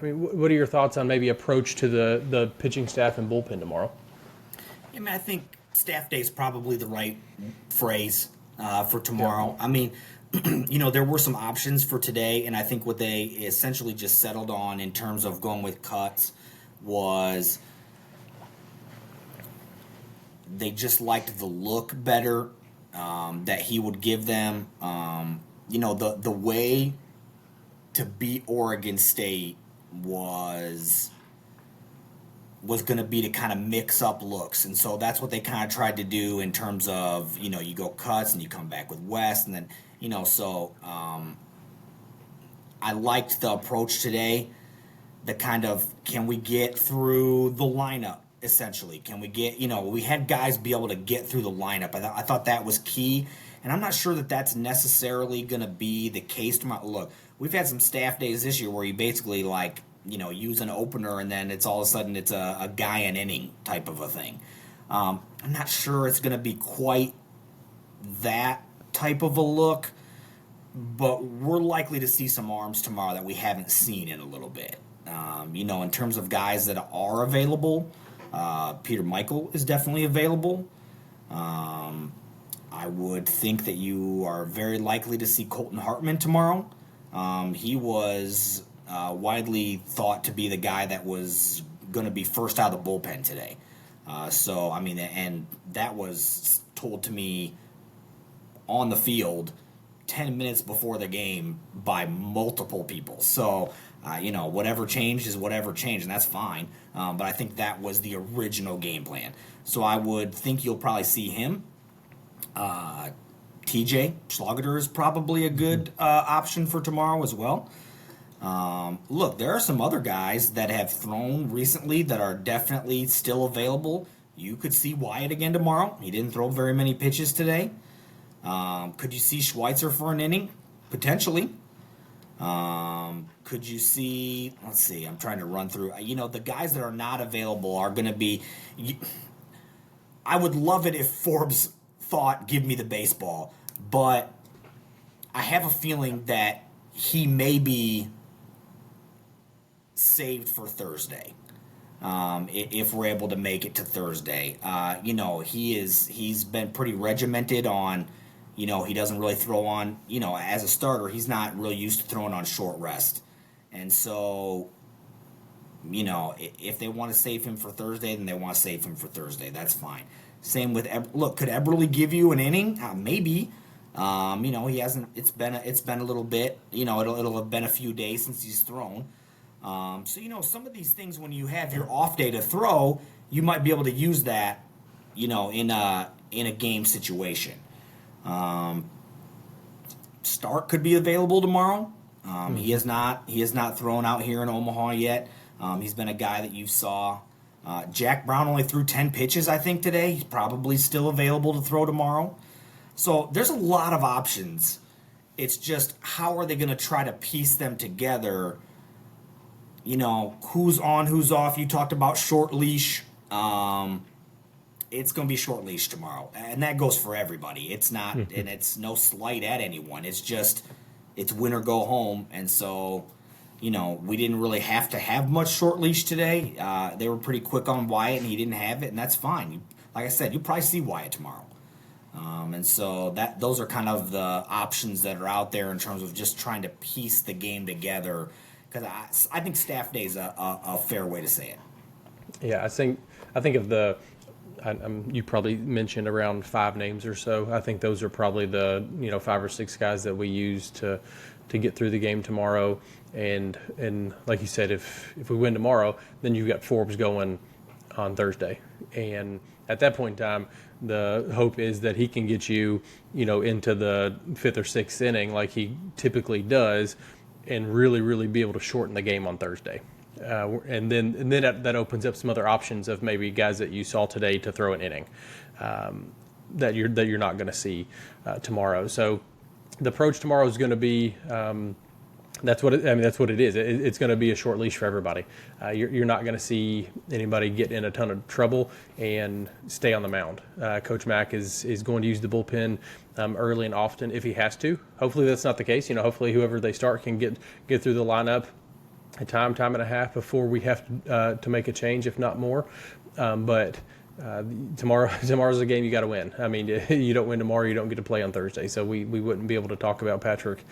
I mean, what are your thoughts on maybe approach to the pitching staff and bullpen tomorrow? I mean, I think staff day is probably the right phrase for tomorrow. Yeah. I mean, there were some options for today, and I think what they essentially just settled on in terms of going with cuts was they just liked the look better that he would give them. The way to beat Oregon State was going to be to kind of mix up looks. And so that's what they kind of tried to do in terms of, you go cuts and you come back with West. And then, I liked the approach today, the kind of, can we get through the lineup, essentially? Can we get, we had guys be able to get through the lineup. I thought that was key. And I'm not sure that that's necessarily going to be the case tomorrow. Look, we've had some staff days this year where you basically use an opener and then it's all of a sudden it's a guy an inning type of a thing. I'm not sure it's going to be quite that type of a look, but we're likely to see some arms tomorrow that we haven't seen in a little bit. In terms of guys that are available, Peter Michael is definitely available. I would think that you are very likely to see Colton Hartman tomorrow. He was widely thought to be the guy that was going to be first out of the bullpen today. And that was told to me on the field 10 minutes before the game by multiple people. So, whatever changed is whatever changed, and that's fine. But I think that was the original game plan. So I would think you'll probably see him. TJ Schlageter is probably a good option for tomorrow as well. Look, there are some other guys that have thrown recently that are definitely still available. You could see Wyatt again tomorrow. He didn't throw very many pitches today. Could you see Schweitzer for an inning? Potentially. Could you see, let's see, I'm trying to run through. The guys that are not available are going to be, I would love it if Forbes thought, give me the baseball. But I have a feeling that he may be saved for Thursday. If we're able to make it to Thursday. He's been pretty regimented on, he doesn't really throw on, as a starter, he's not really used to throwing on short rest. And so, if they want to save him for Thursday, then they want to save him for Thursday. That's fine. Same with, look, could Eberle give you an inning? Maybe. He hasn't, it's been a little bit, it'll have been a few days since he's thrown. Some of these things, when you have your off day to throw, you might be able to use that, in a game situation. Stark could be available tomorrow. He has not thrown out here in Omaha yet. He's been a guy that you saw. Jack Brown only threw 10 pitches, I think, today. He's probably still available to throw tomorrow. So there's a lot of options. It's just, how are they going to try to piece them together? Who's on, who's off. You talked about short leash. It's going to be short leash tomorrow. And that goes for everybody. It's not, and it's no slight at anyone. It's just, it's win or go home. And so, we didn't really have to have much short leash today. They were pretty quick on Wyatt, and he didn't have it, and that's fine. Like I said, you'll probably see Wyatt tomorrow. And so those are kind of the options that are out there in terms of just trying to piece the game together. Because I think staff day is a fair way to say it. Yeah, I think of the, you probably mentioned around 5 names or so. I think those are probably the 5 or 6 guys that we use to get through the game tomorrow. And like you said, if we win tomorrow, then you've got Forbes going on Thursday. And at that point in time, the hope is that he can get you, into the 5th or 6th inning like he typically does, and really, really be able to shorten the game on Thursday. And then that opens up some other options of maybe guys that you saw today to throw an inning. that you're not going to see tomorrow. So the approach tomorrow is going to be. That's what it is. It's going to be a short leash for everybody. You're not going to see anybody get in a ton of trouble and stay on the mound. Coach Mack is going to use the bullpen early and often if he has to. Hopefully that's not the case. Hopefully whoever they start can get through the lineup a time and a half before we have to make a change, if not more. But tomorrow's a game you got to win. I mean, you don't win tomorrow, you don't get to play on Thursday. So we wouldn't be able to talk about Patrick,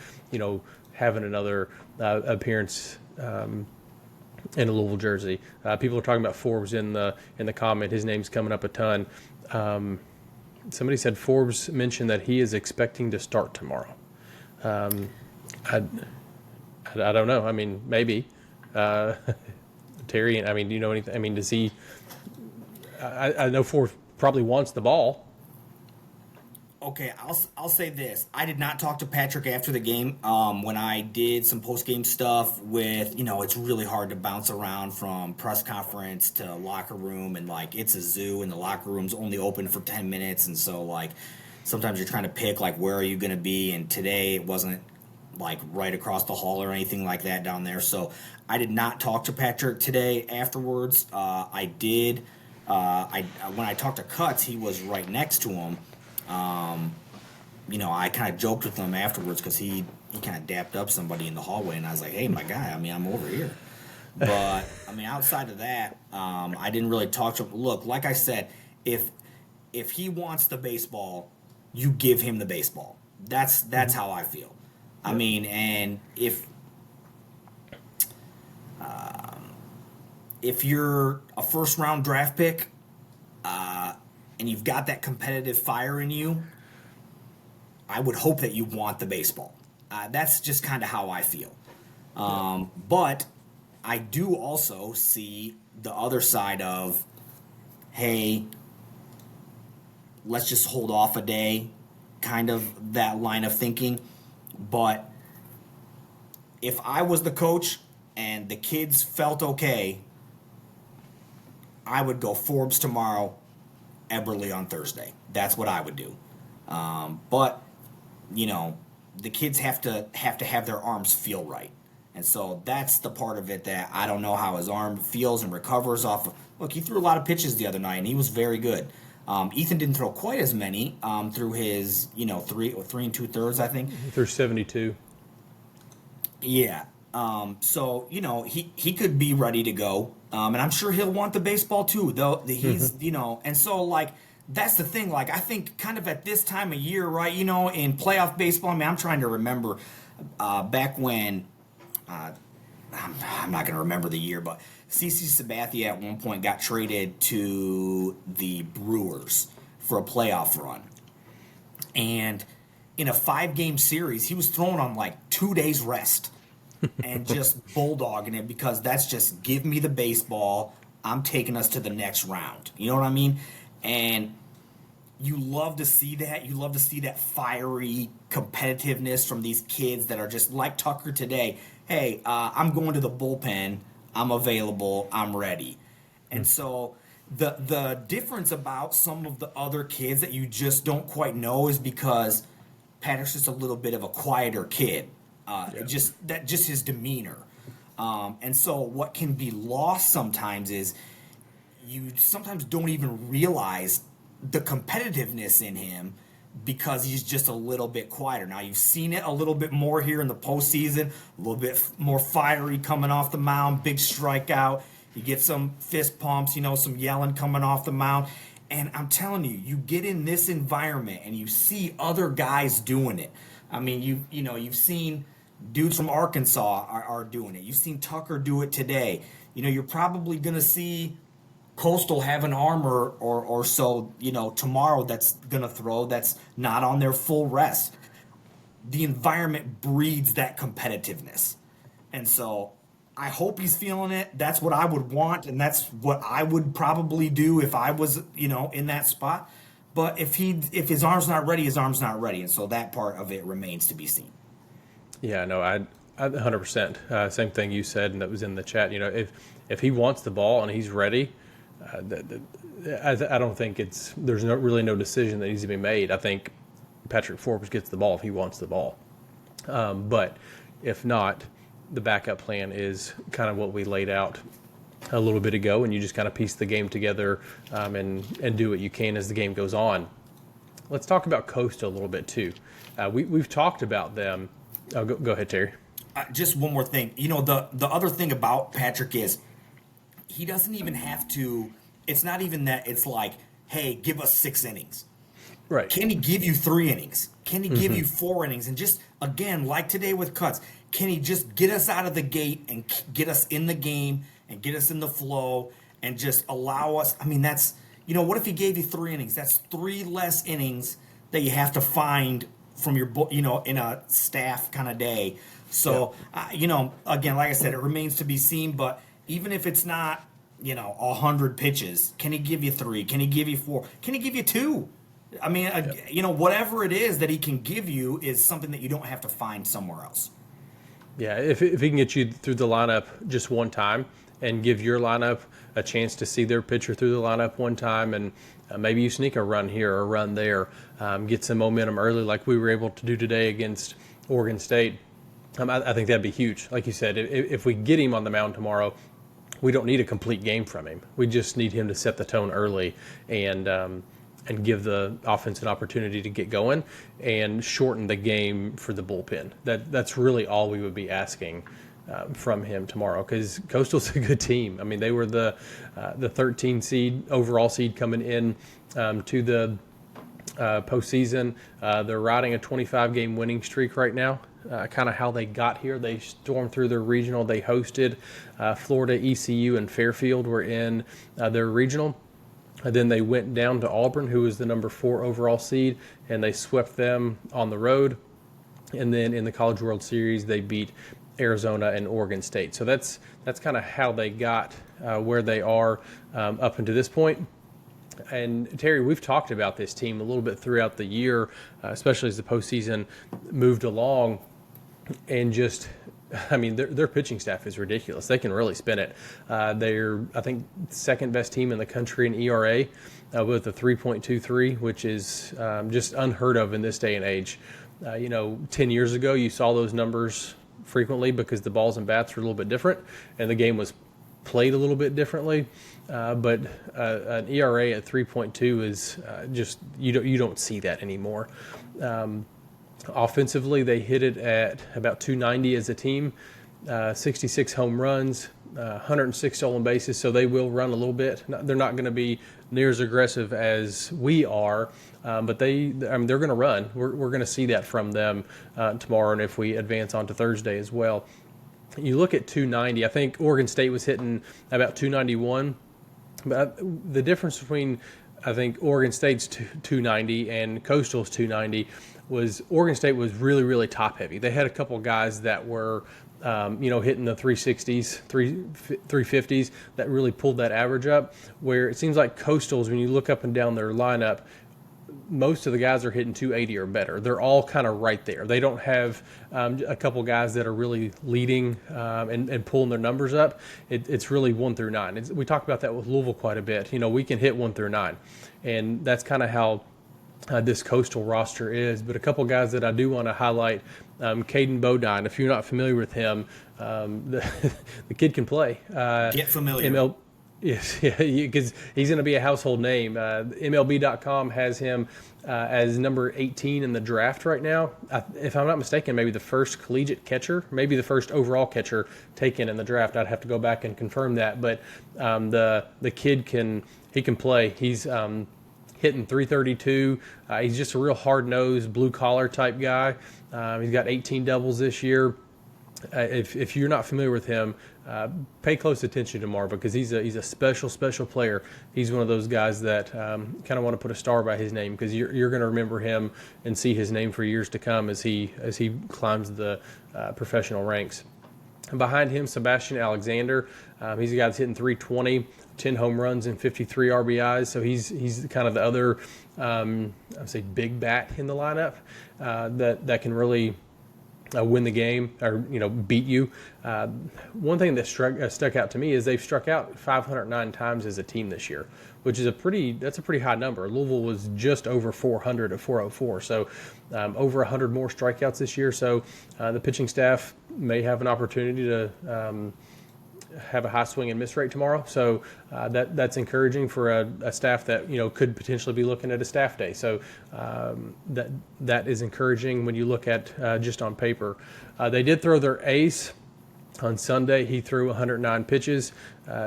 having another appearance in a Louisville jersey. People are talking about Forbes in the comment. His name's coming up a ton. Somebody said Forbes mentioned that he is expecting to start tomorrow. I don't know. I mean, maybe. Terry, I mean, do you know anything? I mean, does he? I know Forbes probably wants the ball. Okay, I'll say this. I did not talk to Patrick after the game. When I did some post-game stuff with, it's really hard to bounce around from press conference to locker room, and it's a zoo, and the locker room's only open for 10 minutes, and so sometimes you're trying to pick where are you going to be, and today it wasn't right across the hall or anything like that down there. So I did not talk to Patrick today afterwards. I did. When I talked to Cuts, he was right next to him. I kind of joked with him afterwards because he kind of dapped up somebody in the hallway, and I was like, hey, my guy, I'm over here. But, outside of that, I didn't really talk to him. Look, like I said, if he wants the baseball, you give him the baseball. That's how I feel. I mean, and if you're a first-round draft pick and you've got that competitive fire in you, I would hope that you want the baseball. That's just kind of how I feel. But I do also see the other side of, hey, let's just hold off a day, kind of that line of thinking. But if I was the coach and the kids felt okay, I would go Forbes tomorrow, Eberle on Thursday. That's what I would do. But the kids have to have their arms feel right, and so that's the part of it that I don't know how his arm feels and recovers off of. Look, he threw a lot of pitches the other night, and he was very good. Ethan didn't throw quite as many through his 3 2/3, I think. He threw 72. Yeah. So he could be ready to go, and I'm sure he'll want the baseball too. Though he's and so that's the thing. I think kind of at this time of year, right? In playoff baseball. I'm trying to remember back when. I'm not going to remember the year, but CC Sabathia at one point got traded to the Brewers for a playoff run, and in a 5-game series, he was thrown on 2 days rest. And just bulldogging it because that's just give me the baseball. I'm taking us to the next round. You know what I mean? And you love to see that. You love to see that fiery competitiveness from these kids that are just like Tucker today. Hey, I'm going to the bullpen. I'm available. I'm ready. And so the difference about some of the other kids that you just don't quite know is because Patrick's just a little bit of a quieter kid. Just his demeanor. And so what can be lost sometimes is you sometimes don't even realize the competitiveness in him because he's just a little bit quieter. Now, you've seen it a little bit more here in the postseason, a little bit more fiery coming off the mound, big strikeout. You get some fist pumps, some yelling coming off the mound. And I'm telling you, you get in this environment and you see other guys doing it. I mean, you've seen dudes from Arkansas are doing it. You've seen Tucker do it today. You're probably going to see Coastal have an arm or so, tomorrow that's going to throw that's not on their full rest. The environment breeds that competitiveness. And so I hope he's feeling it. That's what I would want, and that's what I would probably do if I was, in that spot. But if his arm's not ready, his arm's not ready. And so that part of it remains to be seen. Yeah, no, I 100%. Same thing you said, and that was in the chat. If he wants the ball and he's ready, I don't think there's really no decision that needs to be made. I think Patrick Forbes gets the ball if he wants the ball. But if not, the backup plan is kind of what we laid out a little bit ago, and you just kind of piece the game together and do what you can as the game goes on. Let's talk about Coastal a little bit too. We've talked about them. Oh, go ahead, Terry. Just one more thing. The other thing about Patrick is he doesn't even have to. It's not even that. It's like, hey, give us 6 innings. Right. Can he give you 3 innings? Can he give you 4 innings? And just, again, like today with Cuts, can he just get us out of the gate and get us in the game and get us in the flow and just allow us? I mean, that's, what if he gave you 3 innings? That's 3 less innings that you have to find from your, in a staff kind of day. So, again, like I said, it remains to be seen. But even if it's not, 100 pitches, can he give you 3? Can he give you 4? Can he give you 2? I mean, whatever it is that he can give you is something that you don't have to find somewhere else. Yeah, if he can get you through the lineup just one time and give your lineup a chance to see their pitcher through the lineup one time, and maybe you sneak a run here or a run there, get some momentum early like we were able to do today against Oregon State, I think that'd be huge. Like you said, if we get him on the mound tomorrow, we don't need a complete game from him. We just need him to set the tone early and give the offense an opportunity to get going and shorten the game for the bullpen. That's really all we would be asking from him tomorrow, because Coastal's a good team. I mean, they were the 13 seed, overall seed coming in to the postseason. They're riding a 25-game winning streak right now. Kind of how they got here. They stormed through their regional. They hosted Florida, ECU, and Fairfield were in their regional. And then they went down to Auburn, who was the number 4 overall seed, and they swept them on the road. And then in the College World Series, they beat Arizona and Oregon State. So that's kind of how they got where they are up until this point. And Terry, we've talked about this team a little bit throughout the year, especially as the postseason moved along. And just, I mean, their pitching staff is ridiculous. They can really spin it. They're, I think, second best team in the country in ERA with a 3.23, which is just unheard of in this day and age. 10 years ago, you saw those numbers frequently because the balls and bats were a little bit different, and the game was played a little bit differently. But an ERA at 3.2 is just, you don't see that anymore. Offensively, they hit it at about 290 as a team, 66 home runs, 106 stolen bases, so they will run a little bit. They're not going to be near as aggressive as we are, but they're going to run. We're going to see that from them tomorrow, and if we advance on to Thursday as well. You look at 290, I think Oregon State was hitting about 291, but the difference between, I think, Oregon State's 290 and Coastal's 290 was Oregon State was really, really top heavy. They had a couple of guys that were, hitting the 360s, 350s that really pulled that average up, where it seems like Coastal's, when you look up and down their lineup, most of the guys are hitting 280 or better. They're all kind of right there. They don't have a couple guys that are really leading and pulling their numbers up. It's really 1 through 9. We talk about that with Louisville quite a bit. We can hit 1 through 9, and that's kind of how this Coastal roster is. But a couple guys that I do want to highlight, Caden Bodine. If you're not familiar with him, the kid can play. Get familiar. Yes, because he's going to be a household name. MLB.com has him as number 18 in the draft right now. If I'm not mistaken, maybe the first collegiate catcher, maybe the first overall catcher taken in the draft. I'd have to go back and confirm that. But the kid can play. He's hitting 332. He's just a real hard-nosed, blue-collar type guy. He's got 18 doubles this year. If you're not familiar with him, pay close attention tomorrow, because he's a special player. He's one of those guys that kind of want to put a star by his name, because you're going to remember him and see his name for years to come as he climbs the professional ranks. And behind him, Sebastian Alexander. He's a guy that's hitting 320, 10 home runs and 53 RBIs. So he's kind of the other, I'd say, big bat in the lineup that can really win the game or beat you. One thing that stuck out to me is they've struck out 509 times as a team this year, which is a pretty high number. Louisville was just over 400 at 404, so over 100 more strikeouts this year. So the pitching staff may have an opportunity to have a high swing and miss rate tomorrow. So that's encouraging for a staff that could potentially be looking at a staff day. So that is encouraging when you look at just on paper. They did throw their ace on Sunday. He threw 109 pitches.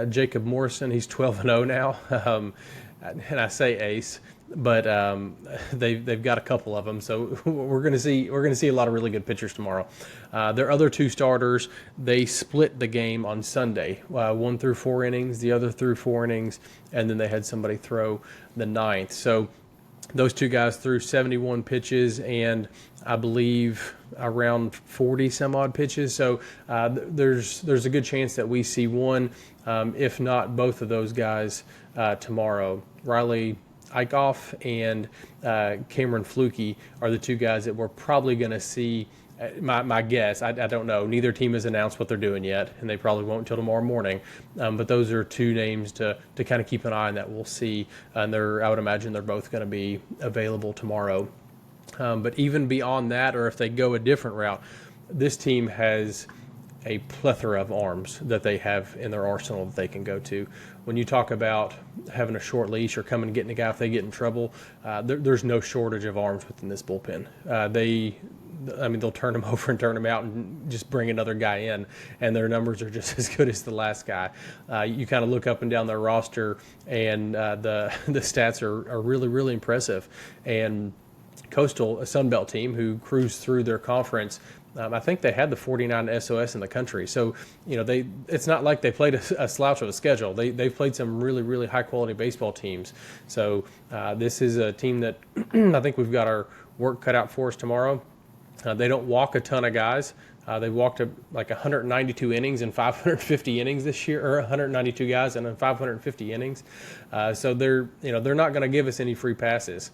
Jacob Morrison, he's 12-0 now. And I say ace, but they've got a couple of them, so we're going to see a lot of really good pitchers tomorrow. Their other two starters, they split the game on Sunday. One threw 4 innings, the other threw 4 innings, and then they had somebody throw the 9th. So those two guys threw 71 pitches and I believe around 40 some odd pitches. So there's a good chance that we see one, if not both of those guys tomorrow. Riley Eichhoff and Cameron Fluke are the two guys that we're probably going to see. My guess, I don't know. Neither team has announced what they're doing yet, and they probably won't until tomorrow morning. But those are two names to kind of keep an eye on that we'll see. And I would imagine they're both going to be available tomorrow. But even beyond that, or if they go a different route, this team has a plethora of arms that they have in their arsenal that they can go to. When you talk about having a short leash or coming and getting a guy if they get in trouble, there's no shortage of arms within this bullpen. They'll turn them over and turn them out and just bring another guy in, and their numbers are just as good as the last guy. You kind of look up and down their roster, and the stats are really, really impressive. And Coastal, a Sunbelt team who cruised through their conference, I think they had the 49 SOS in the country. So, it's not like they played a slouch of a schedule. They've played some really, really high-quality baseball teams. So this is a team that I think we've got our work cut out for us tomorrow. They don't walk a ton of guys. They walked like 192 innings and 550 innings this year, or 192 guys and then 550 innings. So they're not going to give us any free passes.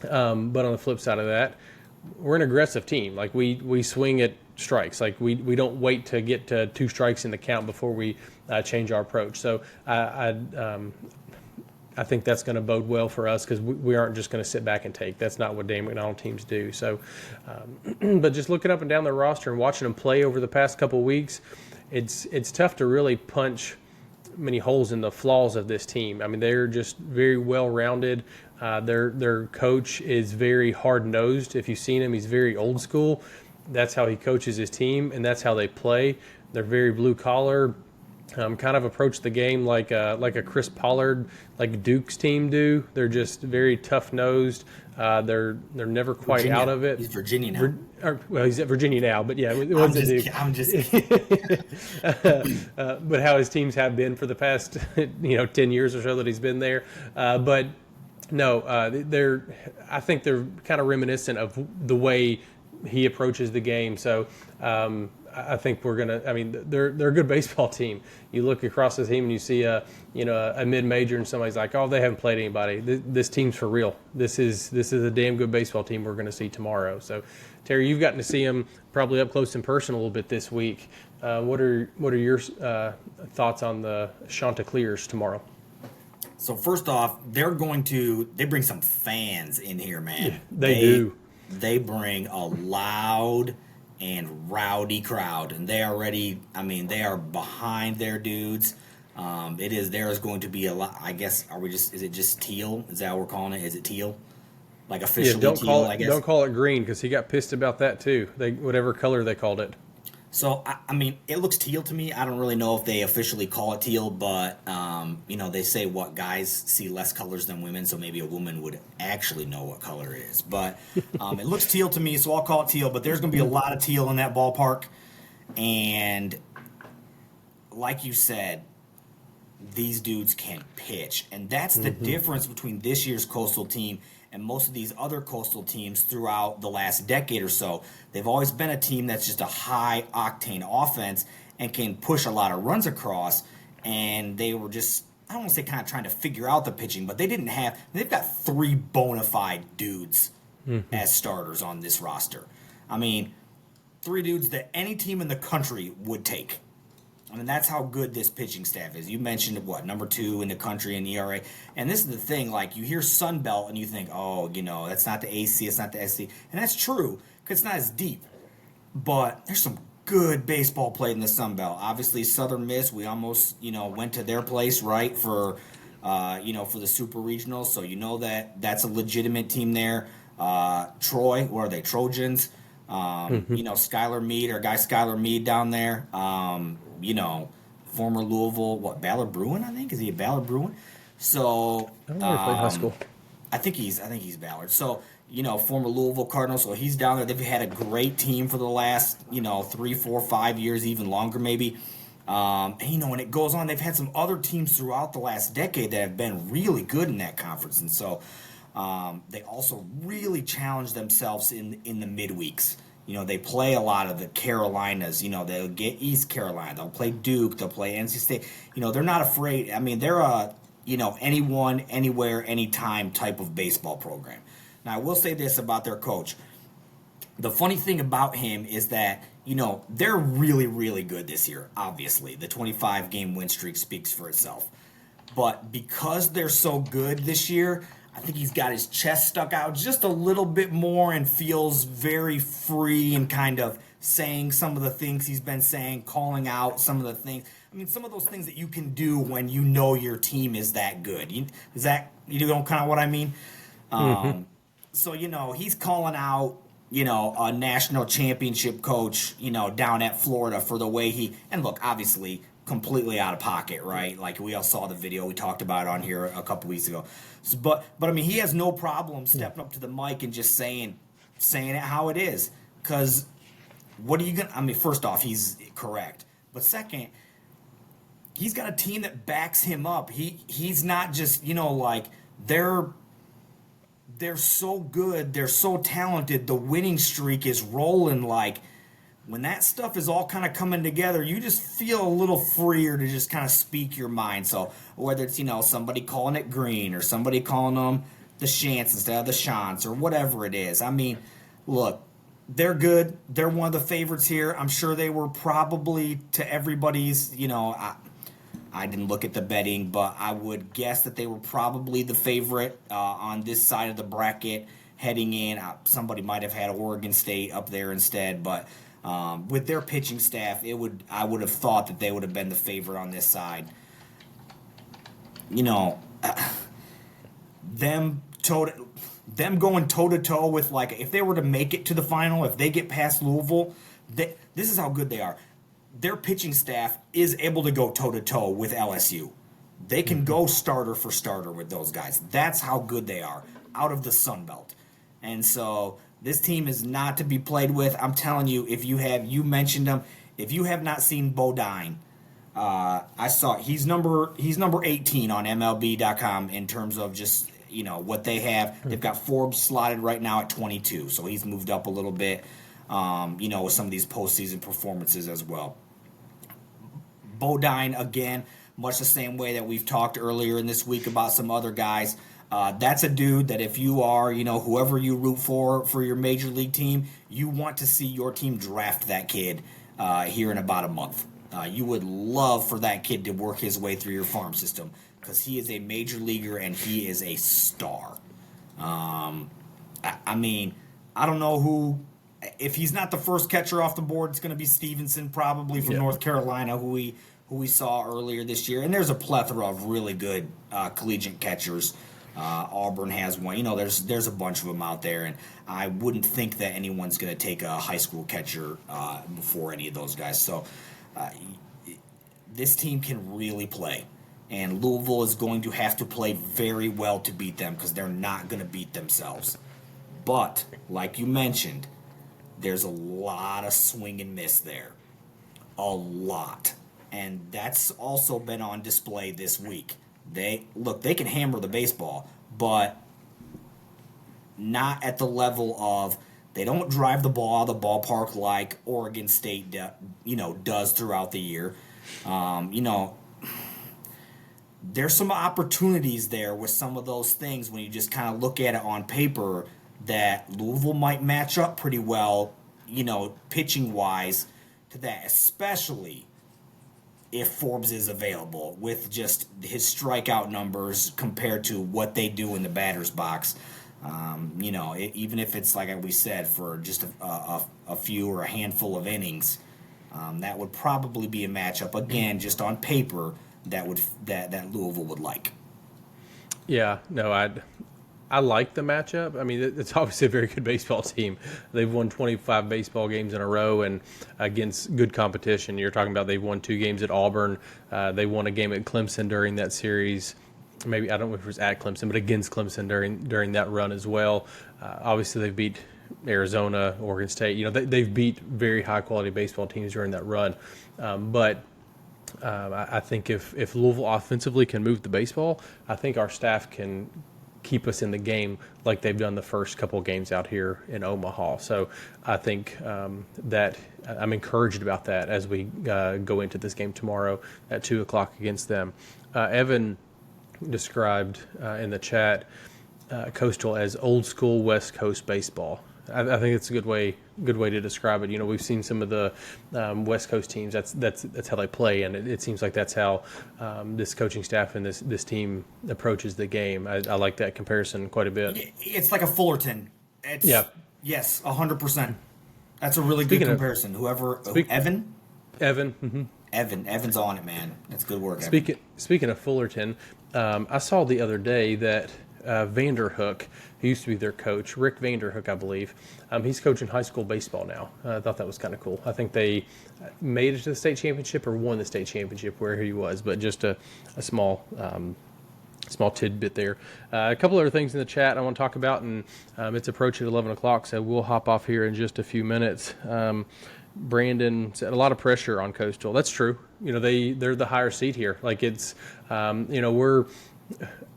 But on the flip side of that, we're an aggressive team. Like we swing at strikes. Like we don't wait to get to 2 strikes in the count before we change our approach. So I think that's going to bode well for us because we aren't just going to sit back and take. That's not what Dan McDonald teams do. So, but just looking up and down their roster and watching them play over the past couple of weeks, it's tough to really punch many holes in the flaws of this team. I mean, they're just very well-rounded. Their coach is very hard-nosed. If you've seen him, he's very old school. That's how he coaches his team, and that's how they play. They're very blue-collar, kind of approach the game like a Chris Pollard, like Duke's team do. They're just very tough-nosed. They're never quite Virginia. out of it. He's Virginia now. Well, he's at Virginia now, but yeah, it wasn't Duke. I'm just kidding. But how his teams have been for the past 10 years or so that he's been there. But no, I think they're kind of reminiscent of the way he approaches the game. So I think we're gonna. I mean, they're a good baseball team. You look across the team and you see a mid-major and somebody's like, oh, they haven't played anybody. This team's for real. This is a damn good baseball team we're going to see tomorrow. So, Terry, you've gotten to see them probably up close and personal a little bit this week. What are your thoughts on the Chanticleers tomorrow? So first off, they bring some fans in here, man. Yeah, they do. They bring a loud and rowdy crowd, and they are behind their dudes. There is going to be a lot, I guess, is it just teal? Is that what we're calling it? Is it teal? Like officially teal, I guess? Don't call it green, because he got pissed about that too. Whatever color they called it. So, it looks teal to me. I don't really know if they officially call it teal, but, they say what guys see less colors than women, so maybe a woman would actually know what color it is. But it looks teal to me, so I'll call it teal, but there's going to be a lot of teal in that ballpark. And like you said, these dudes can pitch. And that's the difference between this year's Coastal team and most of these other Coastal teams throughout the last decade or so. They've always been a team that's just a high-octane offense and can push a lot of runs across. And they were just, I don't want to say kind of trying to figure out the pitching, but they've got 3 bona fide dudes as starters on this roster. I mean, Three dudes that any team in the country would take. I mean, that's how good this pitching staff is. You mentioned, number 2 in the country in ERA. And this is the thing, like, you hear Sun Belt and you think, oh, that's not the AC, it's not the SC. And that's true, because it's not as deep. But there's some good baseball played in the Sun Belt. Obviously, Southern Miss, we almost, went to their place, right, for the Super Regionals. So that's a legitimate team there. Troy, what are they, Trojans? Skylar Mead, our guy Skylar Mead down there. Former Louisville, Ballard Bruin, I think. Is he a Ballard Bruin? So I don't know if he played high school. I think he's Ballard. So, former Louisville Cardinals. So he's down there. They've had a great team for the last, 3, 4, 5 years, even longer maybe. And it goes on. They've had some other teams throughout the last decade that have been really good in that conference. And so they also really challenge themselves in the midweeks. They play a lot of the Carolinas. They'll get East Carolina. They'll play Duke. They'll play NC State. They're not afraid. I mean, they're a, anyone, anywhere, anytime type of baseball program. Now, I will say this about their coach. The funny thing about him is that, they're really, really good this year, obviously. The 25-game win streak speaks for itself. But because they're so good this year, I think he's got his chest stuck out just a little bit more and feels very free and kind of saying some of the things he's been saying, calling out some of the things. I mean, some of those things that you can do when your team is that good. Is that, kind of what I mean? So, he's calling out, a national championship coach, down at Florida for the way and look, obviously, completely out of pocket, right? Like we all saw the video, we talked about it on here a couple weeks ago. So, but I mean, he has no problem stepping up to the mic and just saying it how it is. Because what are you gonna? I mean, first off, he's correct, but second, he's got a team that backs him up. He's not just like they're so good, they're so talented. The winning streak is rolling like. When that stuff is all kind of coming together, you just feel a little freer to just kind of speak your mind. So whether it's, somebody calling it green or somebody calling them the Shants instead of the Shants or whatever it is. I mean, look, they're good. They're one of the favorites here. I'm sure they were probably to everybody's, I didn't look at the betting, but I would guess that they were probably the favorite on this side of the bracket heading in. Somebody might have had Oregon State up there instead, but with their pitching staff, I would have thought that they would have been the favorite on this side. Them going toe to toe with if they were to make it to the final, if they get past Louisville, this is how good they are. Their pitching staff is able to go toe to toe with LSU. They can go starter for starter with those guys. That's how good they are out of the Sun Belt. And so this team is not to be played with. I'm telling you, you mentioned him. If you have not seen Bodine, I saw he's number 18 on MLB.com in terms of just what they have. They've got Forbes slotted right now at 22, so he's moved up a little bit. With some of these postseason performances as well. Bodine again, much the same way that we've talked earlier in this week about some other guys. That's a dude that if you are, whoever you root for your major league team, you want to see your team draft that kid here in about a month. You would love for that kid to work his way through your farm system because he is a major leaguer and he is a star. I mean, I don't know who. If he's not the first catcher off the board, it's going to be Stevenson probably from North Carolina, who we saw earlier this year. And there's a plethora of really good collegiate catchers. Auburn has one. There's a bunch of them out there, and I wouldn't think that anyone's going to take a high school catcher before any of those guys. So this team can really play, and Louisville is going to have to play very well to beat them because they're not going to beat themselves. But like you mentioned, there's a lot of swing and miss there, a lot, and that's also been on display this week. They can hammer the baseball, but not at the level of they don't drive the ball out of the ballpark like Oregon State does throughout the year. There's some opportunities there with some of those things when you just kind of look at it on paper that Louisville might match up pretty well, pitching wise to that, especially if Forbes is available with just his strikeout numbers compared to what they do in the batter's box. Even if it's like we said for just a few or a handful of innings, that would probably be a matchup again, just on paper that Louisville would like. Yeah, no, I like the matchup. I mean, it's obviously a very good baseball team. They've won 25 baseball games in a row and against good competition. You're talking about they've won 2 games at Auburn. They won a game at Clemson during that series. Maybe I don't know if it was at Clemson, but against Clemson during that run as well. Obviously, they've beat Arizona, Oregon State. They've beat very high quality baseball teams during that run. But I think if Louisville offensively can move the baseball, I think our staff can keep us in the game like they've done the first couple of games out here in Omaha. So I think that I'm encouraged about that as we go into this game tomorrow at 2 o'clock against them. Evan described in the chat Coastal as old school West Coast baseball. I think it's a good way to describe it. We've seen some of the West Coast teams. That's how they play, and it seems like that's how this coaching staff and this team approaches the game. I like that comparison quite a bit. It's like a Fullerton. Yeah. Yes, 100%. That's a really good comparison. Evan. Mm-hmm. Evan's on it, man. That's good work. Speaking of Fullerton, I saw the other day that Vanderhook, who used to be their coach, Rick Vanderhook, I believe, he's coaching high school baseball now. I thought that was kind of cool. I think they made it to the state championship or won the state championship where he was, but just a small tidbit there. A couple other things in the chat I want to talk about, and it's approaching 11 o'clock, so we'll hop off here in just a few minutes. Brandon said a lot of pressure on Coastal. That's true. They're the higher seed here. Like it's,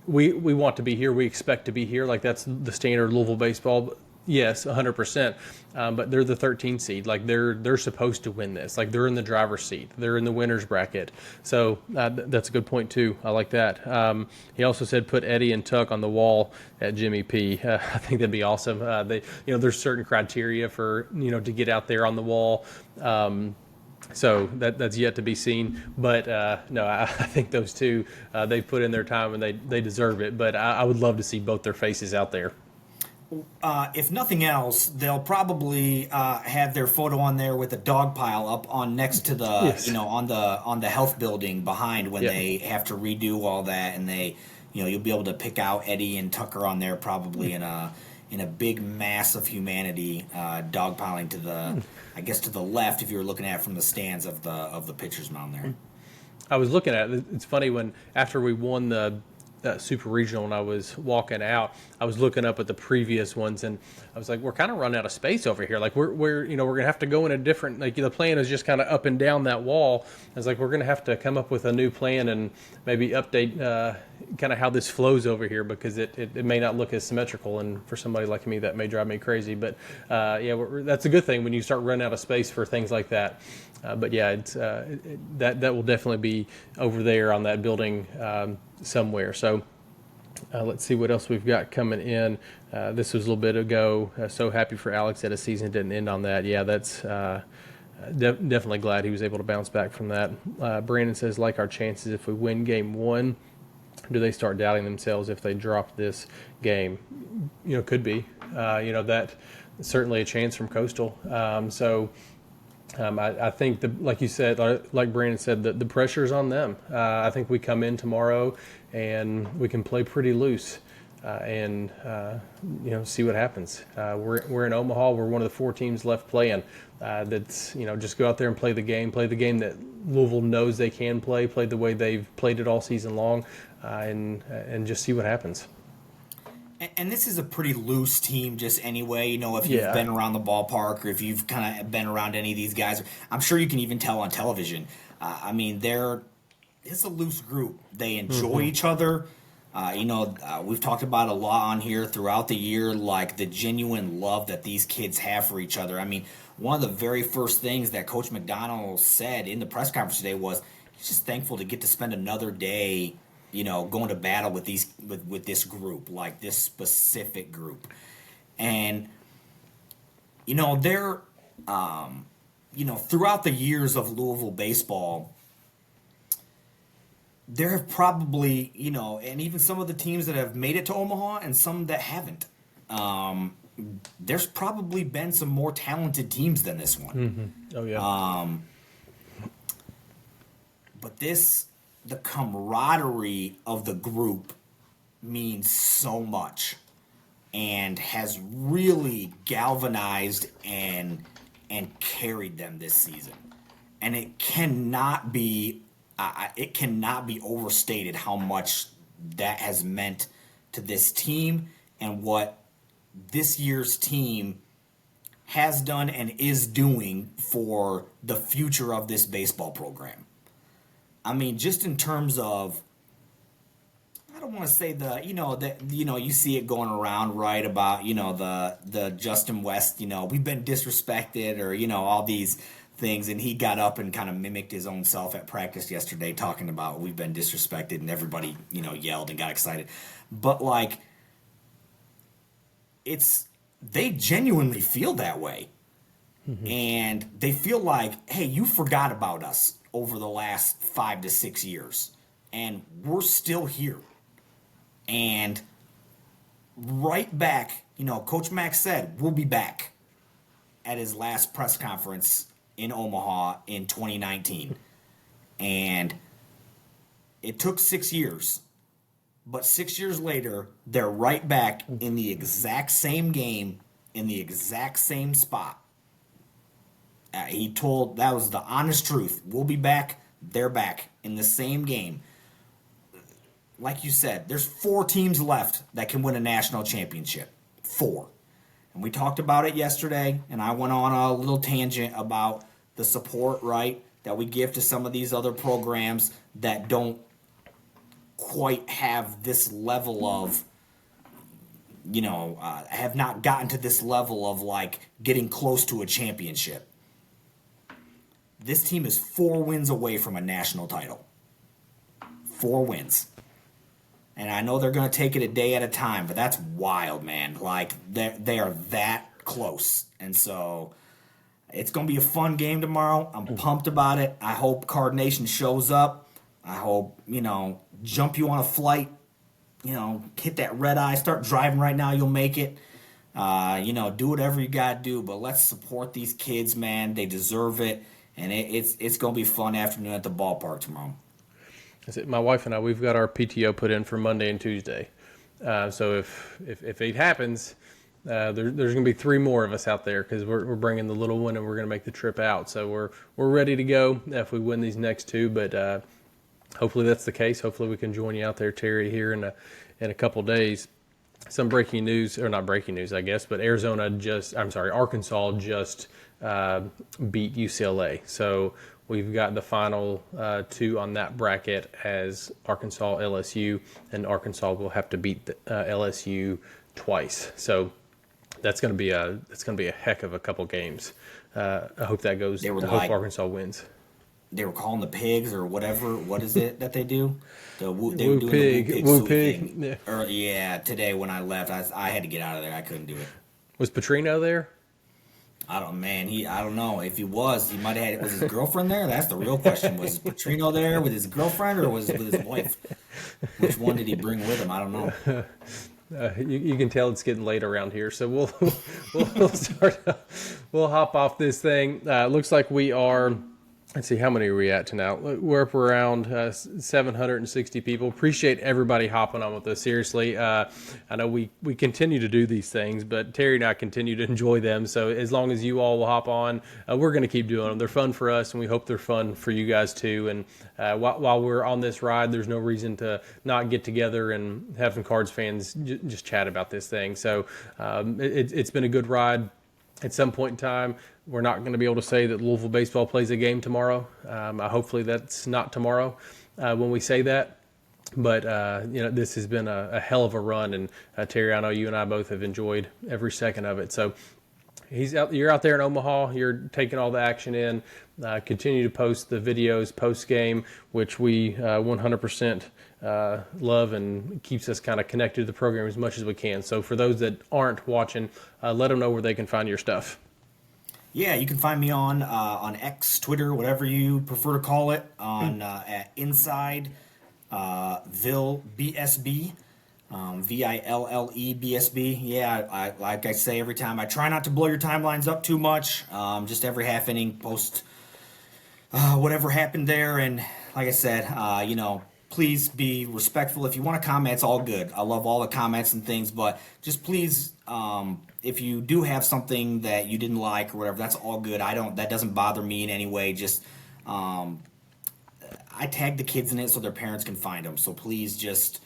we want to be here. We expect to be here. Like that's the standard Louisville baseball. Yes, 100%. But they're the 13 seed. Like they're supposed to win this. Like they're in the driver's seat. They're in the winner's bracket. So that's a good point too. I like that. He also said put Eddie and Tuck on the wall at Jimmy P. I think that'd be awesome. There's certain criteria for to get out there on the wall. So that's yet to be seen. But no, I think those two, they put in their time and they deserve it. But I would love to see both their faces out there. If nothing else, they'll probably have their photo on there with a dog pile up on next to the Yes. on the health building behind when they have to redo all that, and they you'll be able to pick out Eddie and Tucker on there probably in a big mass of humanity dogpiling to the left if you were looking at it from the stands of the pitcher's mound there. I was looking at it. It's funny after we won the Super Regional and I was walking out, I was looking up at the previous ones and I was like, we're kind of running out of space over here. Like we're gonna have to go in a different, like the plan is just kind of up and down that wall. I was like, we're gonna have to come up with a new plan and maybe update kind of how this flows over here because it may not look as symmetrical, and for somebody like me that may drive me crazy. But that's a good thing when you start running out of space for things like that. But yeah, it's that will definitely be over there on that building somewhere. So let's see what else we've got coming in. This was a little bit ago. So happy for Alex that his season didn't end on that. Yeah, that's definitely glad he was able to bounce back from that. Brandon says, like our chances if we win game 1, do they start doubting themselves if they drop this game? Could be. That certainly a chance from Coastal. I think, like you said, like Brandon said, the pressure's on them. I think we come in tomorrow and we can play pretty loose and see what happens. We're in Omaha. We're one of the 4 teams left playing. That's just go out there and play the game that Louisville knows they can play the way they've played it all season long, and just see what happens. And this is a pretty loose team just anyway, if you've been around the ballpark or if you've kind of been around any of these guys. I'm sure you can even tell on television. It's a loose group. They enjoy each other. We've talked about a lot on here throughout the year, like the genuine love that these kids have for each other. I mean, one of the very first things that Coach McDonald said in the press conference today was he's just thankful to get to spend another day going to battle with this group, like this specific group. And, they're throughout the years of Louisville baseball, there have probably, and even some of the teams that have made it to Omaha and some that haven't. There's probably been some more talented teams than this one. Mm-hmm. Oh, yeah. But the camaraderie of the group means so much and has really galvanized and carried them this season. And it cannot be overstated how much that has meant to this team and what this year's team has done and is doing for the future of this baseball program. I mean, just in terms of, I don't want to say you see it going around, right, about, the Justin West, we've been disrespected, or, all these things. And he got up and kind of mimicked his own self at practice yesterday, talking about we've been disrespected, and everybody, yelled and got excited. But, like, they genuinely feel that way. Mm-hmm. And they feel like, hey, you forgot about us over the last 5 to 6 years, and we're still here. And right back, Coach Mack said we'll be back at his last press conference in Omaha in 2019. And it took 6 years. But 6 years later, they're right back in the exact same game, in the exact same spot. That was the honest truth. We'll be back. They're back in the same game. Like you said, there's 4 teams left that can win a national championship. 4. And we talked about it yesterday, and I went on a little tangent about the support, right, that we give to some of these other programs that don't quite have this level of, have not gotten to this level of, like, getting close to a championship. This team is 4 wins away from a national title. 4 wins. And I know they're going to take it a day at a time, but that's wild, man. Like, they are that close. And so it's going to be a fun game tomorrow. I'm pumped about it. I hope Card Nation shows up. I hope, jump you on a flight, hit that red eye, start driving right now, you'll make it. Do whatever you got to do, but let's support these kids, man. They deserve it. And it's going to be a fun afternoon at the ballpark tomorrow. That's it. My wife and I, we've got our PTO put in for Monday and Tuesday. So if it happens, there's going to be 3 more of us out there because we're bringing the little one and we're going to make the trip out. So we're ready to go if we win these next 2. But hopefully that's the case. Hopefully we can join you out there, Terry, here in a couple days. Some breaking news, or not breaking news, I guess, but Arkansas just beat UCLA. So we've got the final 2 on that bracket as Arkansas, LSU, and Arkansas will have to beat LSU twice. So that's going to be a heck of a couple games. I hope that goes. I hope Arkansas wins. They were calling the pigs or whatever. What is it that they do? Woo pig. Yeah. Today when I left, I had to get out of there. I couldn't do it. Was Petrino there? I don't know. If he was, he might have had. Was his girlfriend there? That's the real question. Was Petrino there with his girlfriend or was it with his wife? Which one did he bring with him? I don't know. You can tell it's getting late around here, so we'll start. We'll hop off this thing. Looks like we are. Let's see, how many are we at tonight? We're up around 760 people. Appreciate everybody hopping on with us. Seriously, I know we continue to do these things, but Terry and I continue to enjoy them. So as long as you all will hop on, we're going to keep doing them. They're fun for us, and we hope they're fun for you guys too. And while we're on this ride, there's no reason to not get together and have some Cards fans just chat about this thing. So it's been a good ride. At some point in time, we're not going to be able to say that Louisville baseball plays a game tomorrow. Hopefully that's not tomorrow when we say that. But, this has been a hell of a run. And, Terry, I know you and I both have enjoyed every second of it. So you're out there in Omaha. You're taking all the action in. Continue to post the videos post-game, which we 100% love and keeps us kind of connected to the program as much as we can. So for those that aren't watching, let them know where they can find your stuff. Yeah, you can find me on X, Twitter, whatever you prefer to call it, on at Inside Ville BSB, VILLE BSB. Yeah, like I say every time, I try not to blow your timelines up too much. Just every half inning post whatever happened there, and like I said, please be respectful. If you want to comment, it's all good. I love all the comments and things, but just please, if you do have something that you didn't like or whatever, that's all good. That doesn't bother me in any way. Just, I tag the kids in it so their parents can find them. So please just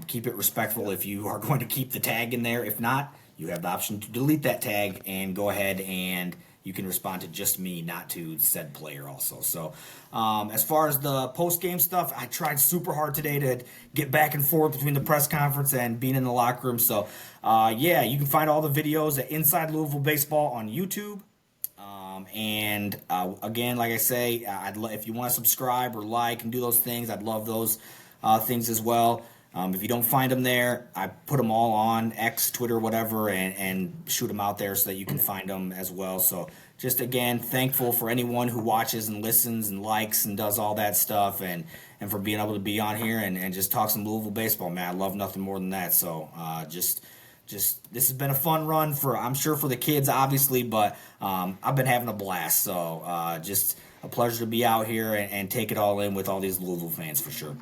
keep it respectful if you are going to keep the tag in there. If not, you have the option to delete that tag and go ahead and you can respond to just me, not to said player also. So as far as the post-game stuff, I tried super hard today to get back and forth between the press conference and being in the locker room. So, yeah, you can find all the videos at Inside Louisville Baseball on YouTube. Again, like I say, if you want to subscribe or like and do those things, I'd love those things as well. If you don't find them there, I put them all on X, Twitter, whatever, and shoot them out there so that you can find them as well. So just, again, thankful for anyone who watches and listens and likes and does all that stuff, and for being able to be on here and just talk some Louisville baseball, man. I love nothing more than that. So just this has been a fun run I'm sure for the kids, obviously, but I've been having a blast. So just a pleasure to be out here and take it all in with all these Louisville fans for sure.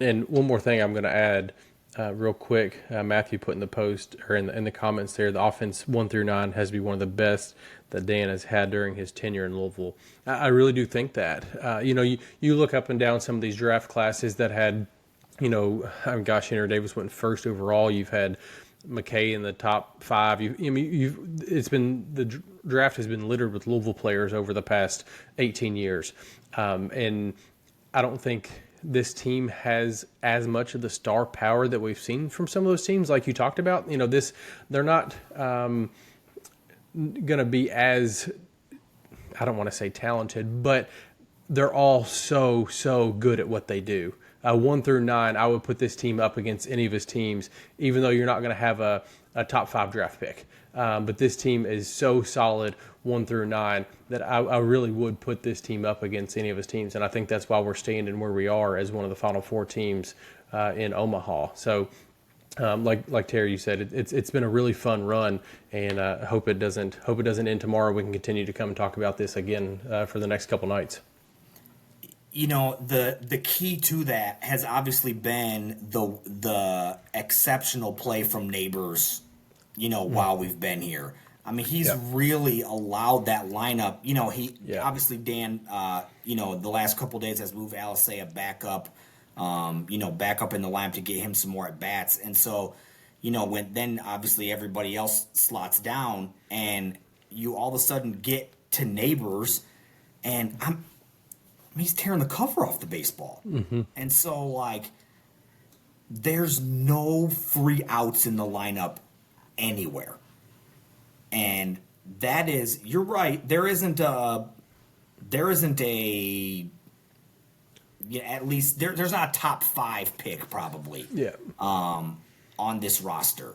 And one more thing I'm going to add real quick. Matthew put in the post or in the comments there, the offense 1 through 9 has to be one of the best that Dan has had during his tenure in Louisville. I really do think that. You look up and down some of these draft classes that had, Henry Davis went first overall. You've had McKay in the top 5. The draft has been littered with Louisville players over the past 18 years, and I don't think this team has as much of the star power that we've seen from some of those teams, like you talked about. They're not going to be as, I don't want to say talented, but they're all so good at what they do. 1 through 9, I would put this team up against any of his teams, even though you're not going to have a top 5 draft pick. But this team is so solid 1 through 9 that I really would put this team up against any of his teams. And I think that's why we're standing where we are as one of the Final Four teams in Omaha. So like Terry, you said, it's been a really fun run, and I hope it doesn't end tomorrow. We can continue to come and talk about this again for the next couple nights. The key to that has obviously been the exceptional play from Neighbors, while we've been here. I mean, he's really allowed that lineup. Obviously Dan, the last couple of days has moved Alicea back up, back up in the lineup to get him some more at bats. And so, when then obviously everybody else slots down and you all of a sudden get to Neighbors, and he's tearing the cover off the baseball. Mm-hmm. And so, there's no free outs in the lineup anywhere. And that is, you're right, at least there's not a top 5 pick probably on this roster.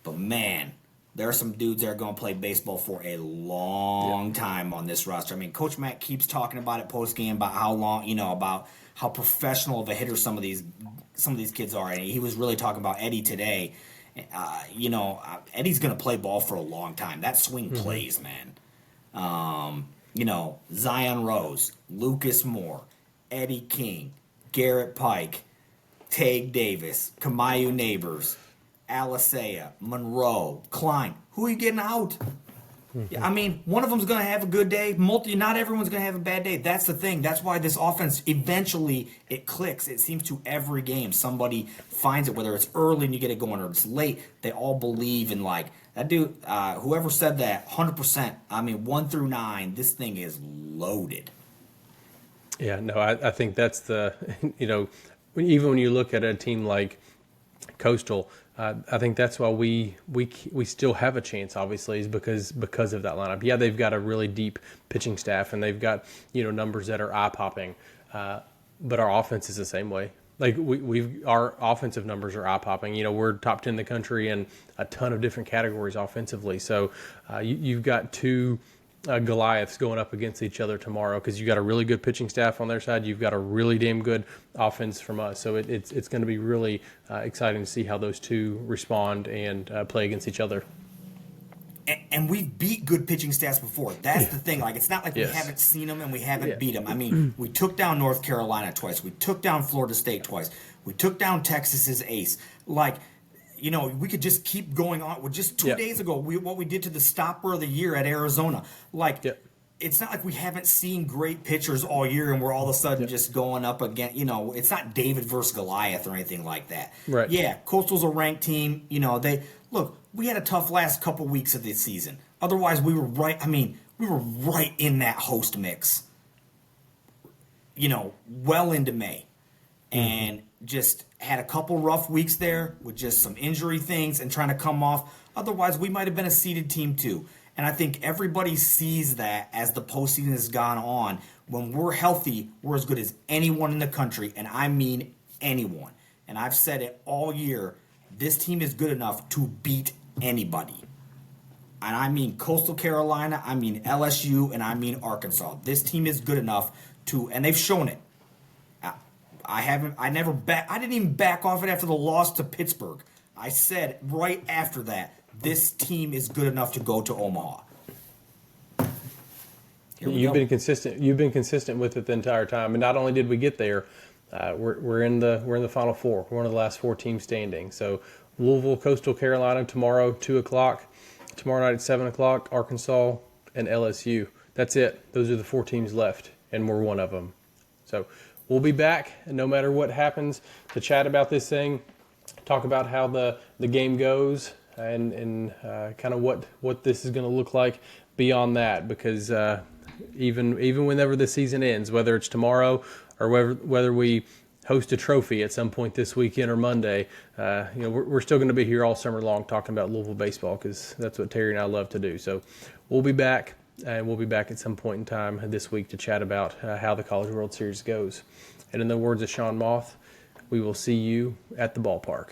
But man, there are some dudes that are going to play baseball for a long time on this roster. I mean, Coach Matt keeps talking about it post game about how long, about how professional of a hitter some of these kids are. And he was really talking about Eddie today. Eddie's going to play ball for a long time. That swing plays, man. Zion Rose, Lucas Moore, Eddie King, Garrett Pike, Tag Davis, Kamayu Neighbors, Alicea, Monroe, Klein. Who are you getting out? I mean, one of them's going to have a good day. Not everyone's going to have a bad day. That's the thing. That's why this offense, eventually, it clicks. It seems to every game. Somebody finds it, whether it's early and you get it going or it's late. They all believe in, that dude, whoever said that, 100%. I mean, 1 through 9, this thing is loaded. Yeah, no, I think that's the, even when you look at a team like Coastal, I think that's why we still have a chance, obviously, is because of that lineup. Yeah, they've got a really deep pitching staff, and they've got numbers that are eye-popping, but our offense is the same way. like our offensive numbers are eye popping. We're top 10 in the country in a ton of different categories offensively. So you've got two Goliaths going up against each other tomorrow, because you've got a really good pitching staff on their side. You've got a really damn good offense from us. So it's going to be really exciting to see how those two respond and play against each other. And we've beat good pitching staffs before. That's the thing. Like, it's not like we haven't seen them and we haven't beat them. I mean, we took down North Carolina twice. We took down Florida State twice. We took down Texas's ace. Like, we could just keep going on. Well, just 2 days ago, what we did to the stopper of the year at Arizona. Like, it's not like we haven't seen great pitchers all year and we're all of a sudden just going up against, it's not David versus Goliath or anything like that. Right. Yeah, Coastal's a ranked team. Look, we had a tough last couple weeks of the season. Otherwise, we were right. I mean, we were right in that host mix, well into May. And just had a couple rough weeks there with just some injury things and trying to come off. Otherwise, we might have been a seeded team too. And I think everybody sees that as the postseason has gone on. When we're healthy, we're as good as anyone in the country, and I mean anyone. And I've said it all year. This team is good enough to beat anybody. And I mean Coastal Carolina, I mean LSU, and I mean Arkansas. This team is good enough to, and they've shown it. I didn't even back off it after the loss to Pittsburgh. I said right after that, this team is good enough to go to Omaha. You've been consistent. You've been consistent with it the entire time. And not only did we get there, we're in the Final Four. We're one of the last 4 teams standing. So Louisville, Coastal Carolina tomorrow, 2:00. Tomorrow night at 7:00, Arkansas and LSU. That's it. Those are the 4 teams left, and we're one of them. So we'll be back, no matter what happens, to chat about this thing, talk about how the game goes, and kind of what this is going to look like beyond that. Because even whenever the season ends, whether it's tomorrow or whether we host a trophy at some point this weekend or Monday, we're still going to be here all summer long talking about Louisville baseball, because that's what Terry and I love to do. So we'll be back, and we'll be back at some point in time this week to chat about how the College World Series goes. And in the words of Sean Moth, we will see you at the ballpark.